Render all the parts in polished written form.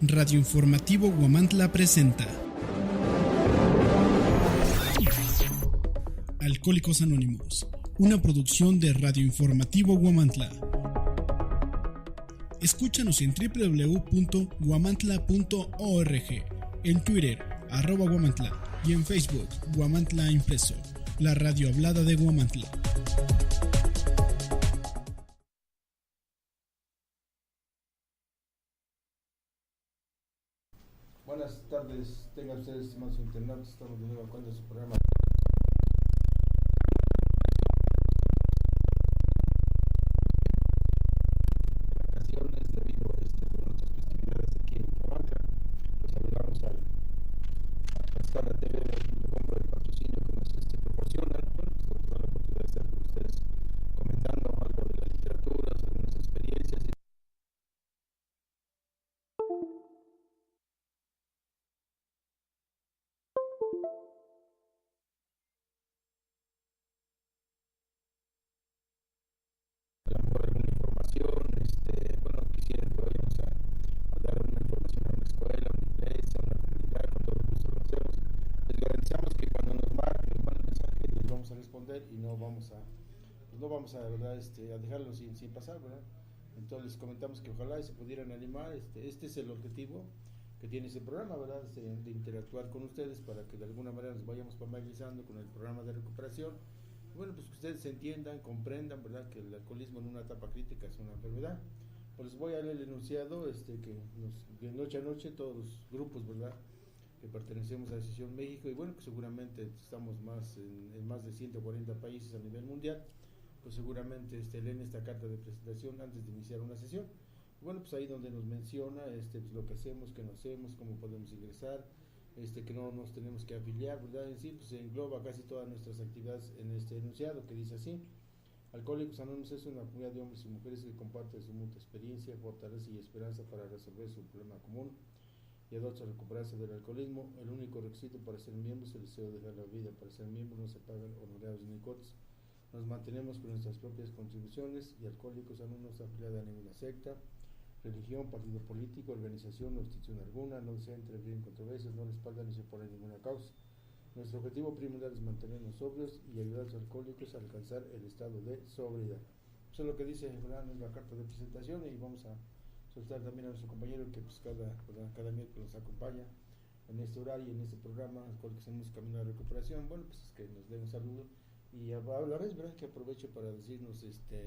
Radio Informativo Huamantla presenta Alcohólicos Anónimos, una producción de Radio Informativo Huamantla. Escúchanos en www.huamantla.org, en Twitter, @Huamantla, y en Facebook, Huamantla Impreso, la radio hablada de Huamantla. Buenas tardes, tengan ustedes, estimados internautas, estamos de nuevo cuenta de su programa. Vacaciones debido a nuestras festividades aquí en Huamantla. Los saludamos a Cascada TV por el patrocinio que nos proporcionan. Bueno, pues nos da la oportunidad de estar con ustedes comentando algo de la literatura, algunas experiencias. A lo mejor alguna información, bueno, quisiera que vayamos a dar alguna información a una escuela, a una iglesia, a una comunidad, con todo gusto lo hacemos. Les garantizamos que cuando nos marquen, nos manden mensaje, les vamos a responder y no vamos a, ¿verdad? A dejarlo sin pasar, ¿verdad? Entonces les comentamos que ojalá se pudieran animar. Este es el objetivo que tiene ese programa, ¿verdad? De interactuar con ustedes para que de alguna manera nos vayamos familiarizando con el programa de recuperación. Bueno, pues que ustedes entiendan, comprendan, ¿verdad?, que el alcoholismo en una etapa crítica es una enfermedad. Pues les voy a leer el enunciado, que noche a noche todos los grupos, ¿verdad?, que pertenecemos a Decisión México, y bueno, que seguramente estamos en más de 140 países a nivel mundial, pues seguramente leen esta carta de presentación antes de iniciar una sesión. Bueno, pues ahí donde nos menciona pues lo que hacemos, qué no hacemos, cómo podemos ingresar, que no nos tenemos que afiliar, ¿verdad? En sí, pues se engloba casi todas nuestras actividades en este enunciado, que dice así: Alcohólicos Anónimos es una comunidad de hombres y mujeres que comparten su mutua experiencia, fortaleza y esperanza para resolver su problema común y adopta recuperarse del alcoholismo. El único requisito para ser miembro es el deseo de dejar la vida. Para ser miembro no se pagan honorarios ni cuotas. Nos mantenemos con nuestras propias contribuciones, y Alcohólicos Anónimos no está afiliada a ninguna secta, religión, partido político, organización o institución alguna, no desea intervenir en controversias, no respalda ni se opone a ninguna causa. Nuestro objetivo primordial es mantenernos sobrios y ayudar a los alcohólicos a alcanzar el estado de sobriedad. Eso es lo que dice, ¿verdad?, en la carta de presentación, y vamos a soltar también a nuestro compañero que pues cada miércoles nos acompaña en este horario y en este programa, Alcohólicos Anónimos Camino a la Recuperación. Bueno, pues que nos dé un saludo, y a la vez, ¿verdad?, que aproveche para decirnos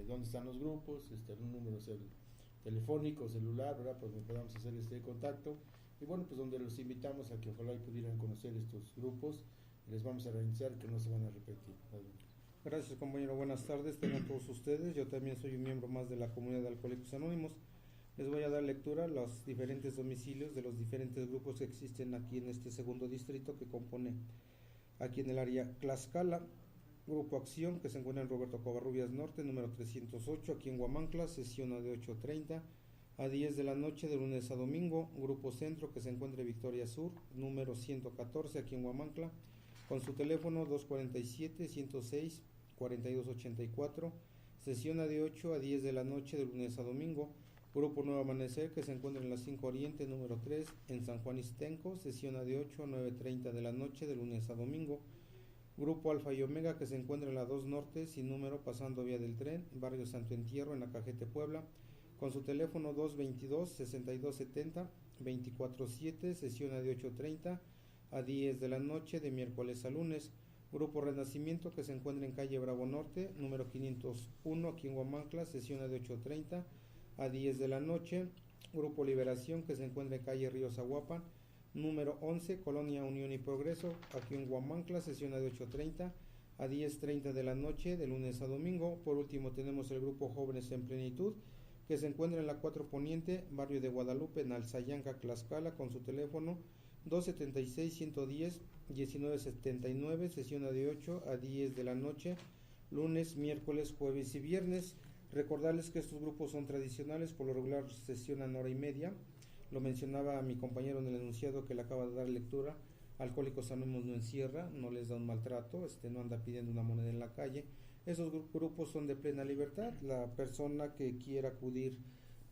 dónde están los grupos, algún número telefónico, celular, ¿verdad?, pues donde podamos hacer este contacto. Y bueno, pues donde los invitamos a que ojalá pudieran conocer estos grupos. Les vamos a realizar que no se van a repetir. Gracias, compañero, buenas tardes, tengan todos ustedes. Yo también soy un miembro más de la comunidad de Alcohólicos Anónimos. Les voy a dar lectura a los diferentes domicilios de los diferentes grupos que existen aquí en este segundo distrito que compone aquí en el área Tlaxcala. Grupo Acción, que se encuentra en Roberto Covarrubias Norte, número 308, aquí en Huamantla, sesiona de 8:30 a 10 de la noche de lunes a domingo. Grupo Centro, que se encuentra en Victoria Sur, número 114, aquí en Huamantla, con su teléfono 247-106-4284, sesiona de 8 a 10 de la noche de lunes a domingo. Grupo Nuevo Amanecer, que se encuentra en la 5 Oriente, número 3, en San Juan Ixtenco, sesiona de 8 a 9:30 de la noche de lunes a domingo. Grupo Alfa y Omega, que se encuentra en la 2 Norte, sin número, pasando vía del tren, barrio Santo Entierro, en la Cajete, Puebla, con su teléfono 222-6270, 24/7, sesiona de 8:30 a 10 de la noche de miércoles a lunes. Grupo Renacimiento, que se encuentra en calle Bravo Norte, número 501, aquí en Huamantla, sesiona de 8:30 a 10 de la noche. Grupo Liberación, que se encuentra en calle Río Zaguapan, número 11, Colonia Unión y Progreso, aquí en Huamantla, sesiona de 8:30 a 10:30 de la noche, de lunes a domingo. Por último tenemos el Grupo Jóvenes en Plenitud, que se encuentra en la 4 Poniente, barrio de Guadalupe, en Alzayanca, Tlaxcala, con su teléfono 276-110-1979, sesiona de 8 a 10 de la noche, lunes, miércoles, jueves y viernes. Recordarles que estos grupos son tradicionales, por lo regular sesionan hora y media. Lo mencionaba mi compañero en el enunciado que le acaba de dar lectura. Alcohólicos Anónimos no encierra, no les da un maltrato, no anda pidiendo una moneda en la calle. Esos grupos son de plena libertad. La persona que quiera acudir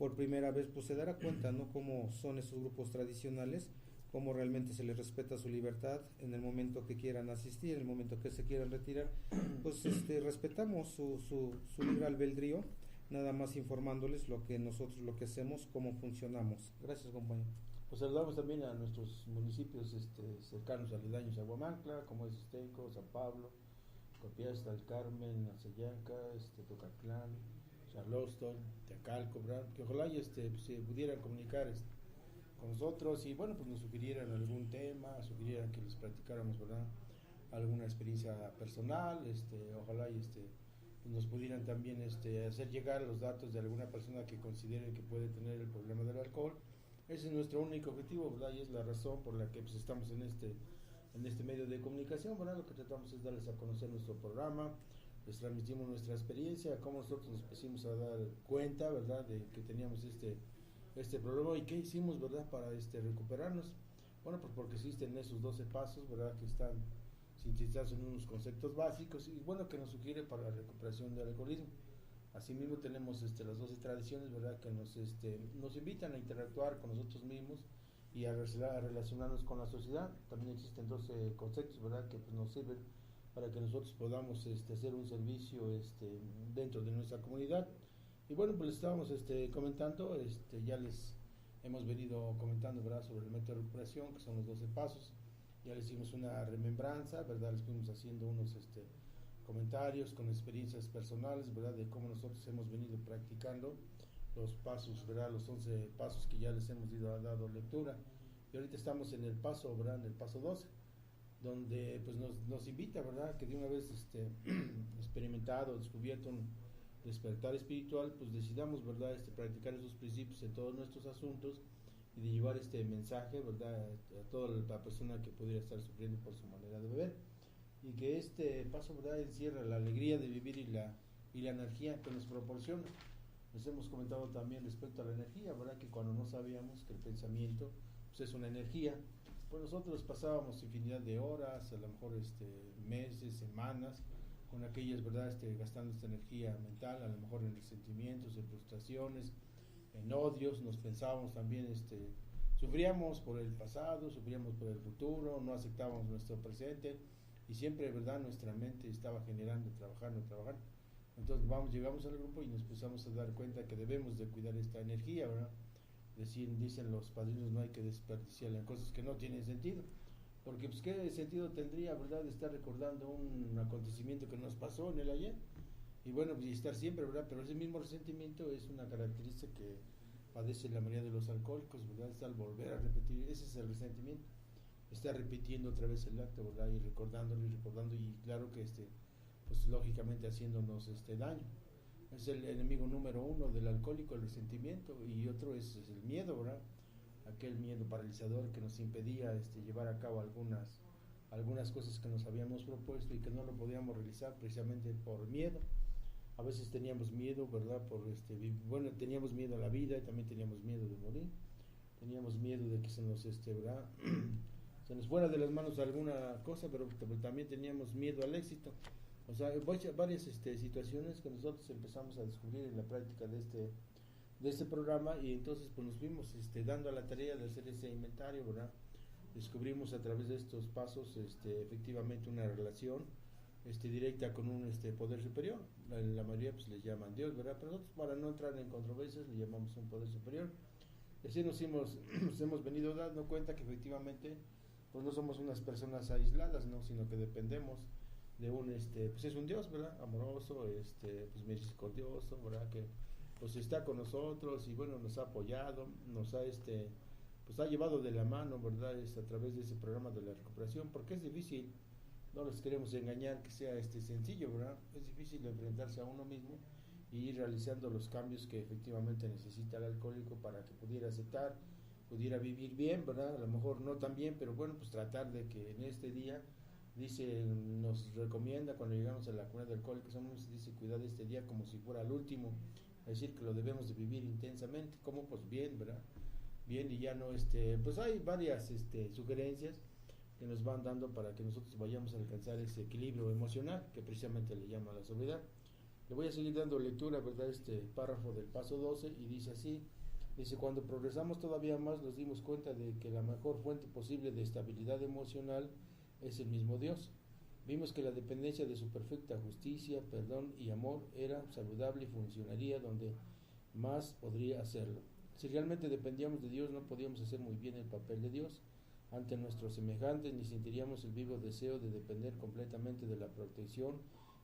por primera vez pues se dará cuenta, ¿no?, cómo son esos grupos tradicionales, cómo realmente se les respeta su libertad en el momento que quieran asistir, en el momento que se quieran retirar, pues respetamos su libre albedrío, nada más informándoles lo que nosotros lo que hacemos, cómo funcionamos. Gracias, compañero. Pues saludamos también a nuestros municipios cercanos, aledaños a Huamantla, como es Ixtenco, San Pablo, Copiasta, El Carmen, Azayanca, Tocatlán, Charleston, Teacalco, ¿verdad? Que ojalá se pudieran comunicar con nosotros y bueno, pues nos sugirieran algún tema, sugirieran que les platicáramos, ¿verdad?, alguna experiencia personal, ojalá y pues nos pudieran también hacer llegar los datos de alguna persona que considere que puede tener el problema del alcohol. Ese es nuestro único objetivo, ¿verdad? Y es la razón por la que pues, estamos en este medio de comunicación, ¿verdad? Lo que tratamos es darles a conocer nuestro programa, les transmitimos nuestra experiencia, cómo nosotros nos pusimos a dar cuenta, ¿verdad?, de que teníamos este problema y qué hicimos, ¿verdad?, para recuperarnos. Bueno, pues porque existen esos 12 pasos, ¿verdad?, que están sintetizados en unos conceptos básicos y bueno, que nos sugiere para la recuperación del alcoholismo. Asimismo tenemos las 12 tradiciones, ¿verdad?, que nos invitan a interactuar con nosotros mismos y a relacionarnos con la sociedad. También existen 12 conceptos, ¿verdad?, que pues, nos sirven para que nosotros podamos hacer un servicio dentro de nuestra comunidad. Y bueno, pues les estábamos comentando, ya les hemos venido comentando, ¿verdad?, sobre el método de recuperación, que son los 12 pasos. Ya les hicimos una remembranza, ¿verdad?, les fuimos haciendo unos comentarios con experiencias personales, ¿verdad?, de cómo nosotros hemos venido practicando los pasos, ¿verdad?, los 11 pasos que ya les hemos dado lectura. Y ahorita estamos en el paso, ¿verdad?, en el paso 12, donde pues nos invita, ¿verdad?, que de una vez experimentado, descubierto un despertar espiritual, pues decidamos, ¿verdad?, practicar esos principios en todos nuestros asuntos y de llevar este mensaje, ¿verdad?, a toda la persona que pudiera estar sufriendo por su manera de beber. Y que este paso, ¿verdad?, encierra la alegría de vivir y la energía que nos proporciona. Les hemos comentado también respecto a la energía, ¿verdad?, que cuando no sabíamos que el pensamiento pues es una energía, pues nosotros pasábamos infinidad de horas, a lo mejor meses, semanas, con aquellas, ¿verdad?, gastando esta energía mental, a lo mejor en resentimientos, en frustraciones, en odios. Nos pensábamos también, sufríamos por el pasado, sufríamos por el futuro, no aceptábamos nuestro presente. Y siempre, ¿verdad?, nuestra mente estaba generando, trabajando. Entonces llegamos al grupo y nos empezamos a dar cuenta que debemos de cuidar esta energía, ¿verdad? Dicen los padrinos, no hay que desperdiciarla en cosas que no tienen sentido. Porque pues qué sentido tendría, ¿verdad?, de estar recordando un acontecimiento que nos pasó en el ayer. Y bueno, pues estar siempre, ¿verdad? Pero ese mismo resentimiento es una característica que padece la mayoría de los alcohólicos, ¿verdad? Es al volver a repetir, ese es el resentimiento. Está repitiendo otra vez el acto, ¿verdad?, y recordándolo y claro que pues lógicamente haciéndonos daño. Es el enemigo número uno del alcohólico, el resentimiento, y otro es el miedo, ¿verdad?, aquel miedo paralizador que nos impedía llevar a cabo algunas cosas que nos habíamos propuesto y que no lo podíamos realizar precisamente por miedo. A veces teníamos miedo, ¿verdad?, teníamos miedo a la vida y también teníamos miedo de morir. Teníamos miedo de que se nos ¿verdad?, se nos fuera de las manos alguna cosa, pero también teníamos miedo al éxito. O sea, varias situaciones que nosotros empezamos a descubrir en la práctica de este programa, y entonces pues nos fuimos dando a la tarea de hacer ese inventario, ¿verdad? Descubrimos a través de estos pasos efectivamente una relación directa con un poder superior. La mayoría pues le llaman Dios, ¿verdad? Pero nosotros, para no entrar en controversias, le llamamos un poder superior. Y así nos hemos venido dando cuenta que efectivamente pues no somos unas personas aisladas, ¿no?, sino que dependemos de pues es un Dios, ¿verdad?, amoroso, pues misericordioso, ¿verdad?, que pues está con nosotros y bueno, nos ha apoyado, nos ha pues ha llevado de la mano, ¿verdad?, a través de ese programa de la recuperación, porque es difícil, no les queremos engañar que sea sencillo, ¿verdad? Es difícil enfrentarse a uno mismo y ir realizando los cambios que efectivamente necesita el alcohólico para que pudiera aceptar, pudiera vivir bien, ¿verdad? A lo mejor no tan bien, pero bueno, pues tratar de que en este día, nos recomienda cuando llegamos a la comunidad de alcohólicos, dice cuidar de este día como si fuera el último, es decir, que lo debemos de vivir intensamente. ¿Cómo? Pues bien, ¿verdad? Bien, y ya no, pues hay varias sugerencias que nos van dando para que nosotros vayamos a alcanzar ese equilibrio emocional, que precisamente le llama la sobriedad. Le voy a seguir dando lectura, ¿verdad? Este párrafo del paso 12 y dice así. Dice, cuando progresamos todavía más nos dimos cuenta de que la mejor fuente posible de estabilidad emocional es el mismo Dios. Vimos que la dependencia de su perfecta justicia, perdón y amor era saludable y funcionaría donde más podría hacerlo. Si realmente dependíamos de Dios no podíamos hacer muy bien el papel de Dios ante nuestros semejantes ni sentiríamos el vivo deseo de depender completamente de la protección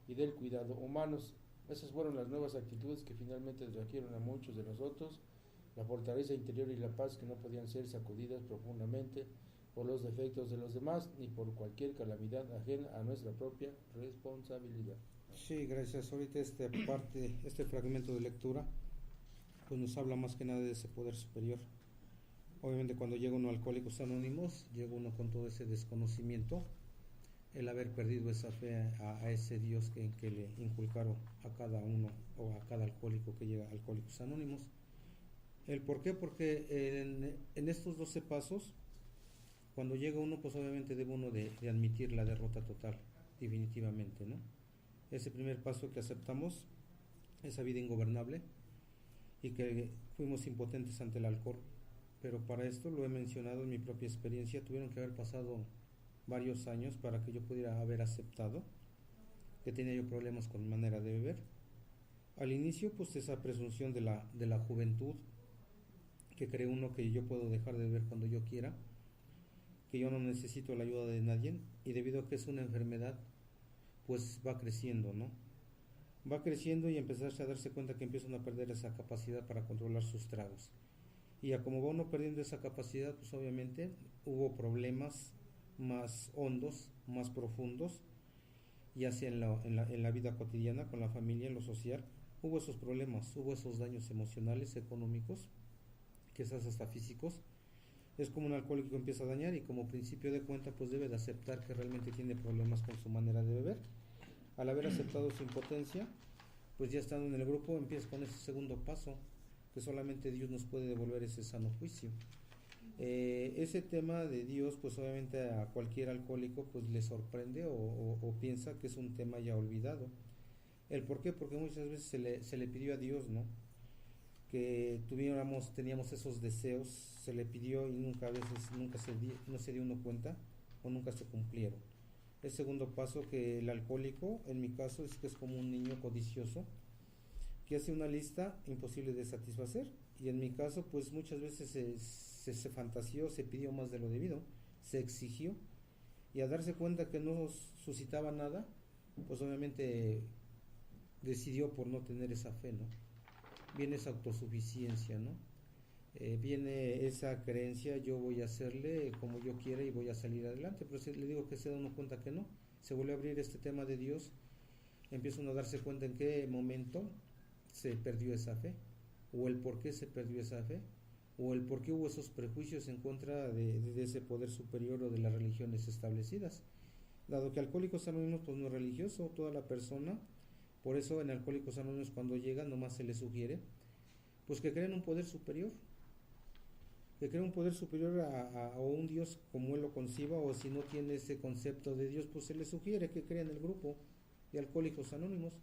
y del cuidado humanos. Esas fueron las nuevas actitudes que finalmente trajeron a muchos de nosotros la fortaleza interior y la paz que no podían ser sacudidas profundamente por los defectos de los demás ni por cualquier calamidad ajena a nuestra propia responsabilidad. Sí, gracias. Ahorita este fragmento de lectura pues nos habla más que nada de ese poder superior. Obviamente cuando llega uno a Alcohólicos Anónimos, llega uno con todo ese desconocimiento, el haber perdido esa fe a ese Dios que le inculcaron a cada uno o a cada alcohólico que llega a Alcohólicos Anónimos. ¿El por qué? Porque en estos 12 pasos, cuando llega uno, pues obviamente debe uno de admitir la derrota total, definitivamente, ¿no? Ese primer paso que aceptamos, esa vida ingobernable, y que fuimos impotentes ante el alcohol. Pero para esto, lo he mencionado en mi propia experiencia, tuvieron que haber pasado varios años para que yo pudiera haber aceptado que tenía yo problemas con mi manera de beber. Al inicio, pues esa presunción de la juventud, que cree uno que yo puedo dejar de beber cuando yo quiera, que yo no necesito la ayuda de nadie, y debido a que es una enfermedad, pues va creciendo, ¿no? Va creciendo y empezarse a darse cuenta que empiezan a perder esa capacidad para controlar sus tragos. Y a como va uno perdiendo esa capacidad, pues obviamente hubo problemas más hondos, más profundos, ya sea en la vida cotidiana, con la familia, en lo social, hubo esos problemas, hubo esos daños emocionales, económicos, quizás hasta físicos. Es como un alcohólico empieza a dañar y como principio de cuenta pues debe de aceptar que realmente tiene problemas con su manera de beber. Al haber aceptado su impotencia, pues ya estando en el grupo empieza con ese segundo paso, que solamente Dios nos puede devolver ese sano juicio. Ese tema de Dios pues obviamente a cualquier alcohólico pues le sorprende o piensa que es un tema ya olvidado. ¿El por qué? Porque muchas veces se le pidió a Dios, ¿no?, que teníamos esos deseos, se le pidió y no se dio uno cuenta o nunca se cumplieron. El segundo paso, que el alcohólico, en mi caso, es que es como un niño codicioso que hace una lista imposible de satisfacer, y en mi caso pues muchas veces se fantaseó, se pidió más de lo debido, se exigió, y al darse cuenta que no suscitaba nada, pues obviamente decidió por no tener esa fe, ¿no? Viene esa autosuficiencia, ¿no? Viene esa creencia, yo voy a hacerle como yo quiera y voy a salir adelante, pero si le digo que se da uno cuenta que no, se vuelve a abrir este tema de Dios, empieza uno a darse cuenta en qué momento se perdió esa fe, o el por qué se perdió esa fe, o el por qué hubo esos prejuicios en contra de ese poder superior o de las religiones establecidas. Dado que Alcohólicos Anónimos pues no es religioso, toda la persona, por eso en Alcohólicos Anónimos cuando llegan nomás se les sugiere pues que creen un poder superior, que creen un poder superior a un Dios como él lo conciba, o si no tiene ese concepto de Dios pues se les sugiere que crean el grupo de Alcohólicos Anónimos.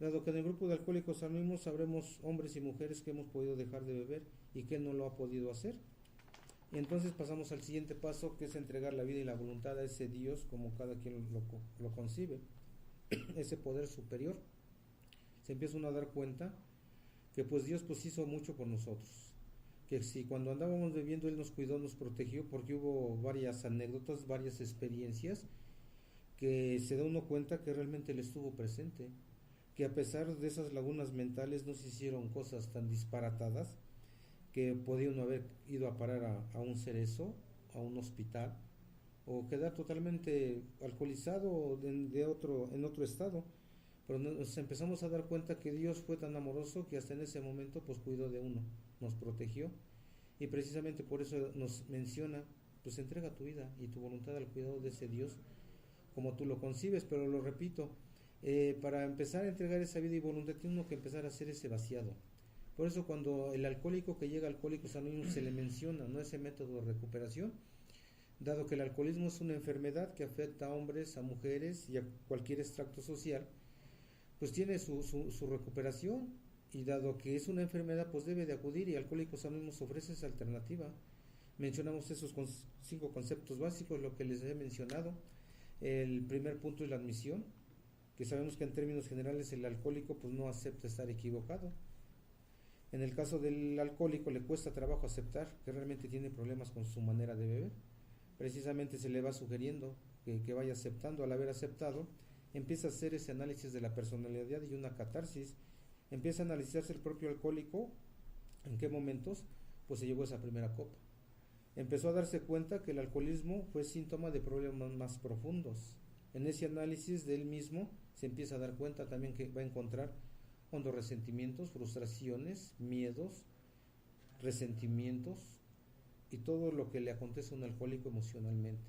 Dado que en el grupo de Alcohólicos Anónimos sabremos hombres y mujeres que hemos podido dejar de beber y que no lo ha podido hacer. Y entonces pasamos al siguiente paso, que es entregar la vida y la voluntad a ese Dios como cada quien lo concibe, ese poder superior. Se empieza uno a dar cuenta que pues Dios pues hizo mucho por nosotros, que si cuando andábamos bebiendo Él nos cuidó, nos protegió, porque hubo varias anécdotas, varias experiencias que se da uno cuenta que realmente Él estuvo presente, que a pesar de esas lagunas mentales no se hicieron cosas tan disparatadas, que podía uno haber ido a parar a un cerezo, a un hospital, o quedar totalmente alcoholizado en otro estado. Pero nos empezamos a dar cuenta que Dios fue tan amoroso que hasta en ese momento pues cuidó de uno, nos protegió, y precisamente por eso nos menciona, pues entrega tu vida y tu voluntad al cuidado de ese Dios como tú lo concibes. Pero lo repito, para empezar a entregar esa vida y voluntad tiene uno que empezar a hacer ese vaciado. Por eso cuando el alcohólico que llega a Alcohólicos Anónimos se le menciona, ¿no?, ese método de recuperación, dado que el alcoholismo es una enfermedad que afecta a hombres, a mujeres y a cualquier extracto social, pues tiene su recuperación, y dado que es una enfermedad, pues debe de acudir, y Alcohólicos Anónimos ofrece esa alternativa. Mencionamos esos 5 conceptos básicos, lo que les he mencionado. El primer punto es la admisión, que sabemos que en términos generales el alcohólico pues no acepta estar equivocado. En el caso del alcohólico le cuesta trabajo aceptar que realmente tiene problemas con su manera de beber. Precisamente se le va sugiriendo que vaya aceptando. Al haber aceptado, empieza a hacer ese análisis de la personalidad y una catarsis. Empieza a analizarse el propio alcohólico, en qué momentos pues se llevó esa primera copa. Empezó a darse cuenta que el alcoholismo fue síntoma de problemas más profundos. En ese análisis de él mismo se empieza a dar cuenta también que va a encontrar hondos resentimientos, frustraciones, miedos, resentimientos y todo lo que le acontece a un alcohólico emocionalmente.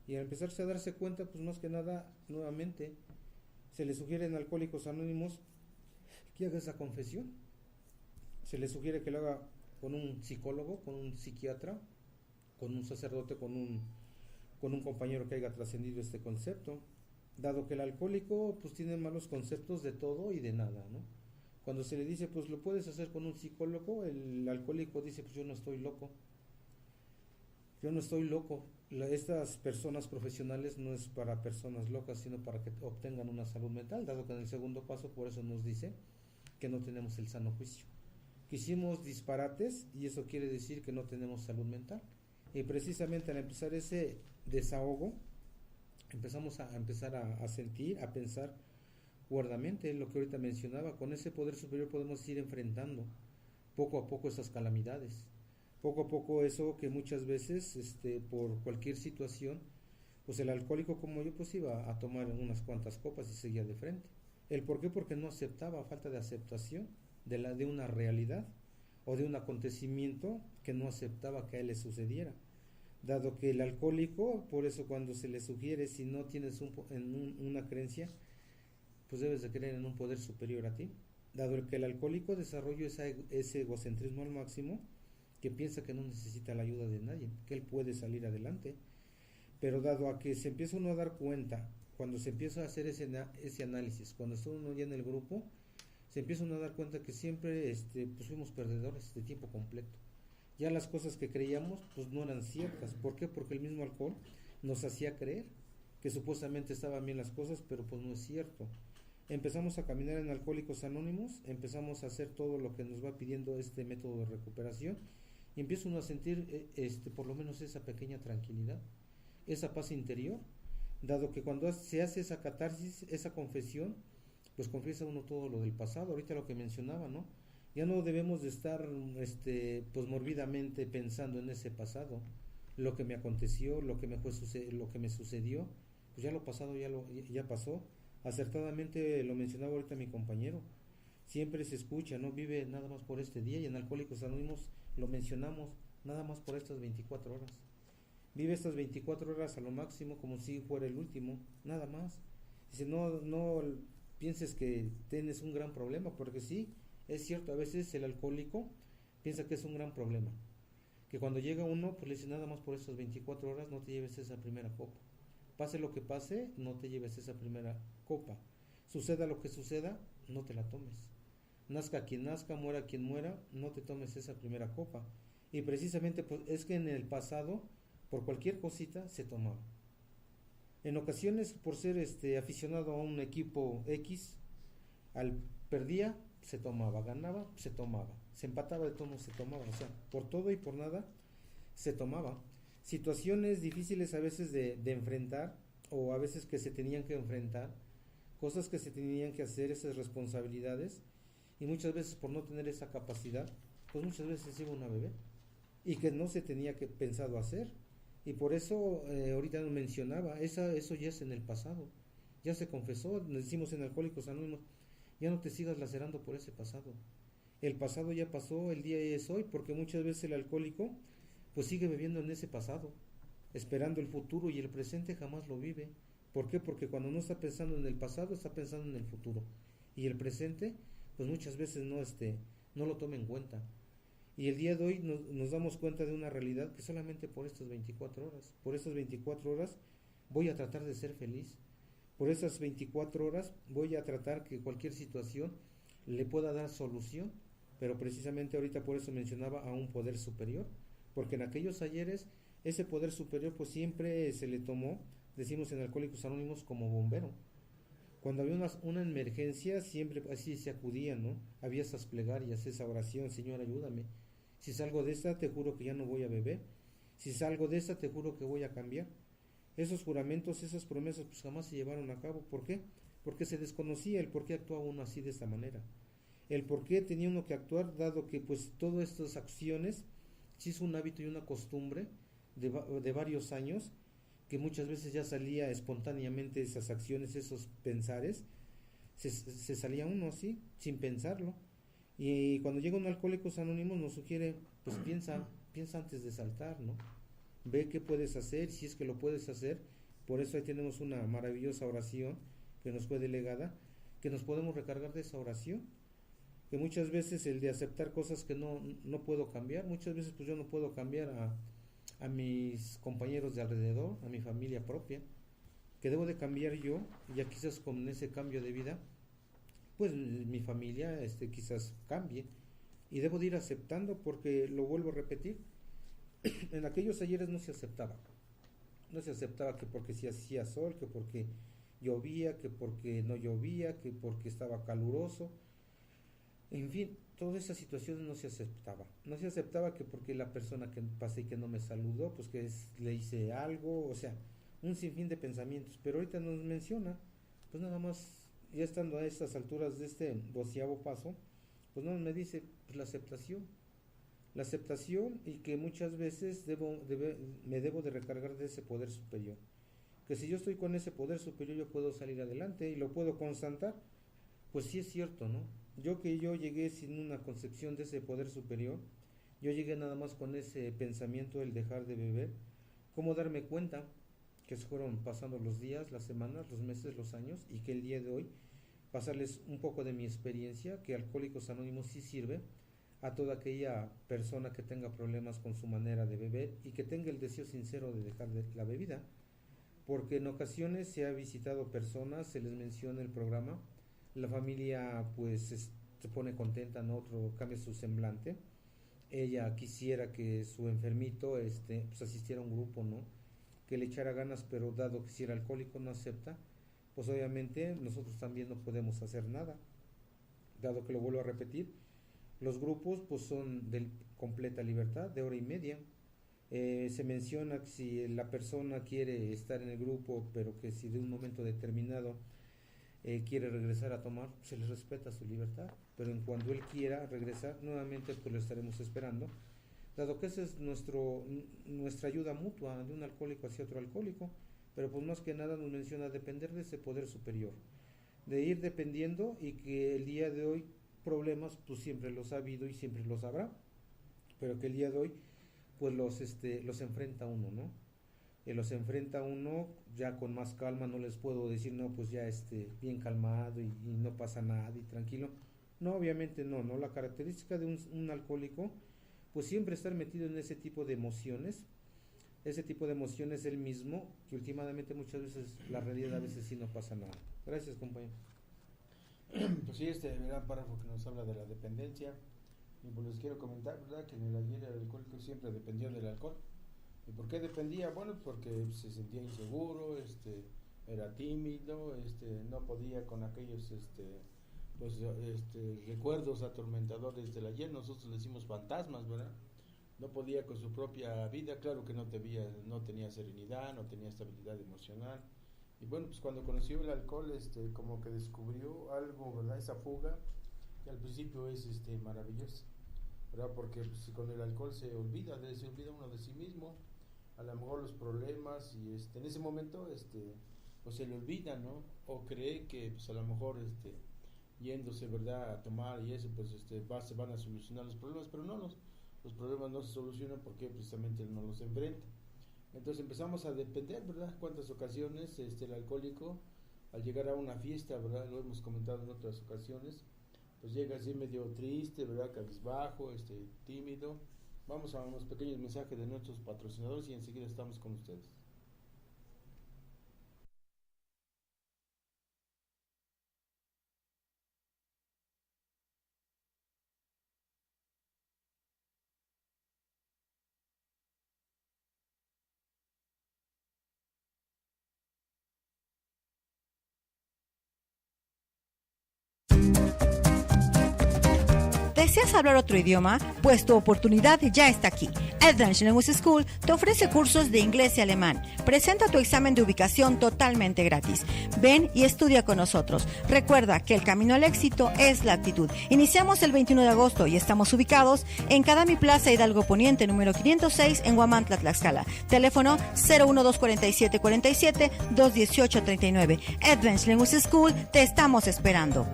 Y al empezarse a darse cuenta, pues más que nada, nuevamente, se le sugiere en Alcohólicos Anónimos que haga esa confesión. Se le sugiere que lo haga con un psicólogo, con un psiquiatra, con un sacerdote, con un compañero que haya trascendido este concepto, dado que el alcohólico pues tiene malos conceptos de todo y de nada, ¿no? Cuando se le dice pues lo puedes hacer con un psicólogo, el alcohólico dice pues yo no estoy loco. Estas personas profesionales no es para personas locas, sino para que obtengan una salud mental, dado que en el segundo paso por eso nos dice que no tenemos el sano juicio, que hicimos disparates y eso quiere decir que no tenemos salud mental. Y precisamente al empezar ese desahogo, empezamos a sentir, a pensar guardamente lo que ahorita mencionaba. Con ese poder superior podemos ir enfrentando poco a poco esas calamidades, poco a poco eso que muchas veces por cualquier situación, pues el alcohólico como yo pues iba a tomar unas cuantas copas y seguía de frente. ¿El por qué? Porque no aceptaba, falta de aceptación de una realidad o de un acontecimiento que no aceptaba que a él le sucediera. Dado que el alcohólico, por eso cuando se le sugiere, si no tienes una creencia, pues debes de creer en un poder superior a ti. Dado que el alcohólico desarrolla ese egocentrismo al máximo, que piensa que no necesita la ayuda de nadie, que él puede salir adelante. Pero dado a que se empieza uno a dar cuenta, cuando se empieza a hacer ese análisis, cuando está uno ya en el grupo, se empieza uno a dar cuenta que siempre pues fuimos perdedores de tiempo completo. Ya las cosas que creíamos pues no eran ciertas. ¿Por qué? Porque el mismo alcohol nos hacía creer que supuestamente estaban bien las cosas, pero pues no es cierto. Empezamos a caminar en Alcohólicos Anónimos, empezamos a hacer todo lo que nos va pidiendo este método de recuperación y empieza uno a sentir por lo menos esa pequeña tranquilidad, esa paz interior, dado que cuando se hace esa catarsis, esa confesión, pues confiesa uno todo lo del pasado. Ahorita lo que mencionaba, ¿no? Ya no debemos de estar pues mórbidamente pensando en ese pasado, lo que me aconteció, lo que me sucedió, pues ya lo pasado ya pasó. Acertadamente lo mencionaba ahorita mi compañero. Siempre se escucha, no vive nada más por este día, y en Alcohólicos Anónimos lo mencionamos, nada más por estas 24 horas. Vive estas 24 horas a lo máximo como si fuera el último, nada más. Dice, no pienses que tienes un gran problema, porque sí, es cierto, a veces el alcohólico piensa que es un gran problema, que cuando llega uno, pues le dice nada más por esas 24 horas no te lleves esa primera copa. Pase lo que pase, no te lleves esa primera copa. Suceda lo que suceda, no te la tomes. Nazca quien nazca, muera quien muera, no te tomes esa primera copa. Y precisamente pues, es que en el pasado, por cualquier cosita, se tomaba. En ocasiones, por ser aficionado a un equipo X, perdía, se tomaba, ganaba, se tomaba, se empataba de todo, se tomaba, o sea, por todo y por nada se tomaba. Situaciones difíciles a veces de enfrentar, o a veces que se tenían que enfrentar, cosas que se tenían que hacer, esas responsabilidades, y muchas veces por no tener esa capacidad, pues muchas veces se iba una a beber, y que no se tenía que pensado hacer, y por eso ahorita nos mencionaba, eso ya es en el pasado, ya se confesó, nos decimos en Alcohólicos Anónimos, ya no te sigas lacerando por ese pasado. El pasado ya pasó, el día es hoy, porque muchas veces el alcohólico pues sigue bebiendo en ese pasado, esperando el futuro, y el presente jamás lo vive. ¿Por qué? Porque cuando no está pensando en el pasado, está pensando en el futuro. Y el presente, pues muchas veces no lo toma en cuenta. Y el día de hoy nos damos cuenta de una realidad que solamente por estas 24 horas voy a tratar de ser feliz. por esas 24 horas voy a tratar que cualquier situación le pueda dar solución, pero precisamente ahorita por eso mencionaba a un poder superior, porque en aquellos ayeres ese poder superior pues siempre se le tomó, decimos en Alcohólicos Anónimos, como bombero. Cuando había una emergencia siempre así se acudía, ¿no? Había esas plegarias, esa oración: Señor, ayúdame. Si salgo de esta, te juro que ya no voy a beber. Si salgo de esta, te juro que voy a cambiar. Esos juramentos, esas promesas, pues jamás se llevaron a cabo. ¿Por qué? Porque se desconocía el por qué actuaba uno así, de esta manera. El por qué tenía uno que actuar, dado que pues todas estas acciones se hizo un hábito y una costumbre de varios años, que muchas veces ya salía espontáneamente esas acciones, esos pensares, se salía uno así, sin pensarlo. Y cuando llega un Alcohólicos Anónimos nos sugiere, pues piensa antes de saltar, ¿no? Ve qué puedes hacer, si es que lo puedes hacer. Por eso ahí tenemos una maravillosa oración que nos fue delegada, que nos podemos recargar de esa oración, que muchas veces el de aceptar cosas que no puedo cambiar, muchas veces pues yo no puedo cambiar a mis compañeros de alrededor, a mi familia propia, que debo de cambiar yo, ya quizás con ese cambio de vida, pues mi familia quizás cambie, y debo de ir aceptando, porque lo vuelvo a repetir, en aquellos ayeres no se aceptaba que porque si hacía sol, que porque llovía, que porque no llovía, que porque estaba caluroso, en fin, todas esas situaciones no se aceptaba que porque la persona que pasé y que no me saludó, pues que le hice algo, o sea, un sinfín de pensamientos. Pero ahorita nos menciona, pues nada más, ya estando a estas alturas de este 12º paso, pues no me dice, pues la aceptación, y que muchas veces me debo de recargar de ese poder superior, que si yo estoy con ese poder superior yo puedo salir adelante y lo puedo constatar. Pues sí es cierto, ¿no? Yo llegué sin una concepción de ese poder superior, yo llegué nada más con ese pensamiento del dejar de beber. ¿Cómo darme cuenta? Que se fueron pasando los días, las semanas, los meses, los años, y que el día de hoy pasarles un poco de mi experiencia, que Alcohólicos Anónimos sí sirve a toda aquella persona que tenga problemas con su manera de beber y que tenga el deseo sincero de dejar la bebida, porque en ocasiones se ha visitado personas, se les menciona el programa, la familia pues se pone contenta, ¿no? Otro cambia su semblante, ella quisiera que su enfermito pues asistiera a un grupo, ¿no? Que le echara ganas, pero dado que si era alcohólico no acepta, pues obviamente nosotros también no podemos hacer nada, dado que, lo vuelvo a repetir, los grupos pues son de completa libertad, de hora y media. Se menciona que si la persona quiere estar en el grupo, pero que si de un momento determinado quiere regresar a tomar, se le respeta su libertad, pero en cuanto él quiera regresar nuevamente, pues lo estaremos esperando, dado que esa es nuestra ayuda mutua, de un alcohólico hacia otro alcohólico. Pero pues más que nada nos menciona depender de ese poder superior, de ir dependiendo, y que el día de hoy problemas pues siempre los ha habido y siempre los habrá, pero que el día de hoy pues los enfrenta uno, ¿no? Los enfrenta uno ya con más calma. No les puedo decir, no, pues ya bien calmado y no pasa nada y tranquilo. No, obviamente no. La característica de un alcohólico, pues siempre estar metido en ese tipo de emociones. Ese tipo de emociones él mismo, que últimamente muchas veces, la realidad a veces sí no pasa nada. Gracias, compañero. Pues sí, gran párrafo que nos habla de la dependencia. Y pues les quiero comentar, ¿verdad?, que en el ayer el alcohólico siempre dependía del alcohol. ¿Y por qué dependía? Bueno, porque se sentía inseguro, era tímido, no podía con aquellos recuerdos atormentadores del ayer. Nosotros le decimos fantasmas, ¿verdad? No podía con su propia vida, claro que no tenía serenidad, no tenía estabilidad emocional. Y bueno, pues cuando conoció el alcohol, como que descubrió algo, ¿verdad? Esa fuga, que al principio es maravillosa, ¿verdad? Porque pues, con el alcohol se olvida uno de sí mismo, a lo mejor los problemas, y en ese momento pues se le olvida, ¿no? O cree que pues a lo mejor yéndose, ¿verdad?, a tomar y eso, pues se van a solucionar los problemas, pero no, los problemas no se solucionan porque precisamente no los enfrenta. Entonces empezamos a depender, ¿verdad? Cuántas ocasiones el alcohólico, al llegar a una fiesta, ¿verdad?, lo hemos comentado en otras ocasiones, pues llega así medio triste, ¿verdad?, cabizbajo, tímido. Vamos a unos pequeños mensajes de nuestros patrocinadores y enseguida estamos con ustedes. ¿Deseas hablar otro idioma? Pues tu oportunidad ya está aquí. Advanced Language School te ofrece cursos de inglés y alemán. Presenta tu examen de ubicación totalmente gratis. Ven y estudia con nosotros. Recuerda que el camino al éxito es la actitud. Iniciamos el 21 de agosto y estamos ubicados en Cadami Plaza Hidalgo Poniente, número 506, en Huamantla, Tlaxcala. Teléfono 01247 47 218 39. Advanced Language School, te estamos esperando.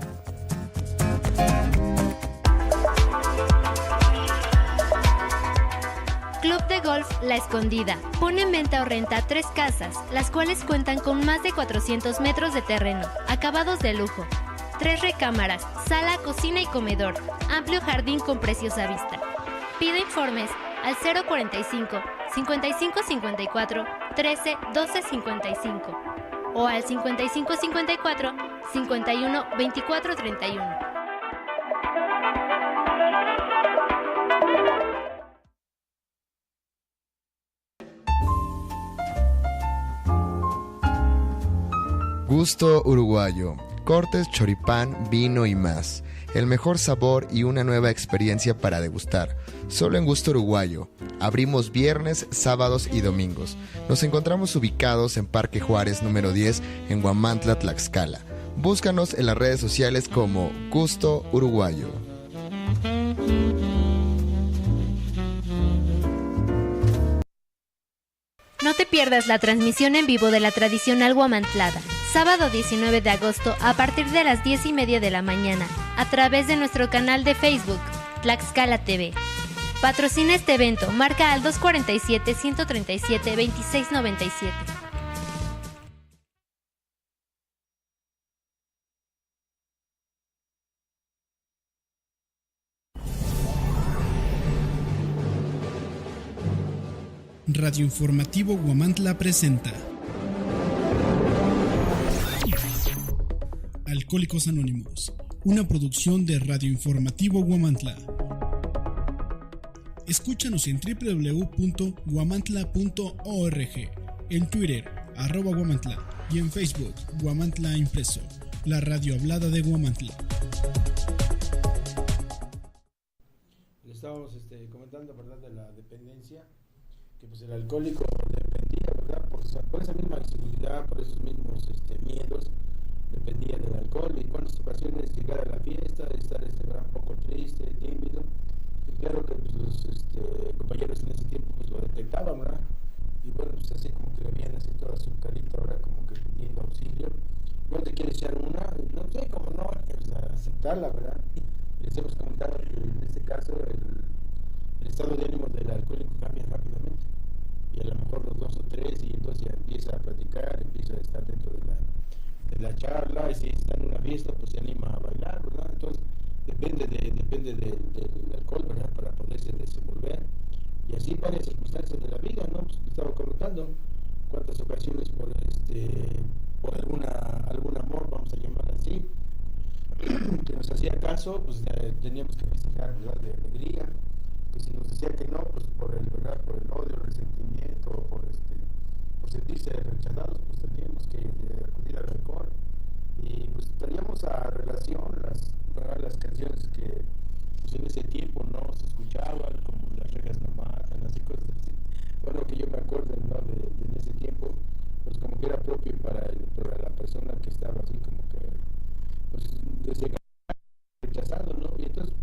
Club de Golf La Escondida pone en venta o renta 3 casas, las cuales cuentan con más de 400 metros de terreno, acabados de lujo, 3 recámaras, sala, cocina y comedor, amplio jardín con preciosa vista. Pide informes al 045 55 54 13 12 55 o al 55 54 51 24 31. Gusto uruguayo. Cortes, choripán, vino y más. El mejor sabor y una nueva experiencia para degustar. Solo en Gusto Uruguayo. Abrimos viernes, sábados y domingos. Nos encontramos ubicados en Parque Juárez número 10 en Huamantla, Tlaxcala. Búscanos en las redes sociales como Gusto Uruguayo. No te pierdas la transmisión en vivo de la tradicional guamantlada, sábado 19 de agosto a partir de las 10:30 de la mañana, a través de nuestro canal de Facebook, Tlaxcala TV. Patrocina este evento, marca al 247-137-2697. Radio Informativo Huamantla presenta Alcohólicos Anónimos, una producción de Radio Informativo Huamantla. Escúchanos en www.huamantla.org, en Twitter, @Huamantla, y en Facebook, Huamantla Impreso, la radio hablada de Huamantla. Le estábamos comentando, ¿verdad?, de la dependencia, que pues el alcohólico dependía, ¿verdad?, por esa misma inseguridad, por esos mismos miedos, dependía del alcohol. Y cuántas ocasiones llegar a la fiesta, estar un poco triste, tímido, y claro que pues, los compañeros en ese tiempo pues lo detectaban, ¿verdad? Y bueno, pues así como que le veían así toda su carita, ¿verdad?, como que pidiendo auxilio. Bueno, ¿te quieres echar una? No sé, cómo no, pues aceptarla, ¿verdad? Les hemos comentado que en este caso el estado de ánimo del alcohólico cambia rápidamente, y a lo mejor los 2 o 3, y entonces ya empieza a platicar, empieza a estar dentro de la charla, y si está en una fiesta pues se anima a bailar, ¿verdad? Entonces depende del alcohol, ¿verdad?, para poderse desenvolver, y así varias circunstancias de la vida, ¿no? Pues estaba comentando cuántas ocasiones por algún amor, vamos a llamarlo así, que nos hacía caso, pues teníamos que festejar, ¿verdad?, de alegría. Que si nos decía que no, pues por el odio, el resentimiento, por sentirse rechazados, pues teníamos que acudir al alcohol. Y pues traíamos a relación las canciones que pues en ese tiempo no se escuchaban, como Las Regas No Matan, así cosas así. Bueno, que yo me acuerdo, ¿no?, de en ese tiempo, pues como que era propio para la persona que estaba así como que pues rechazado, ¿no? Y entonces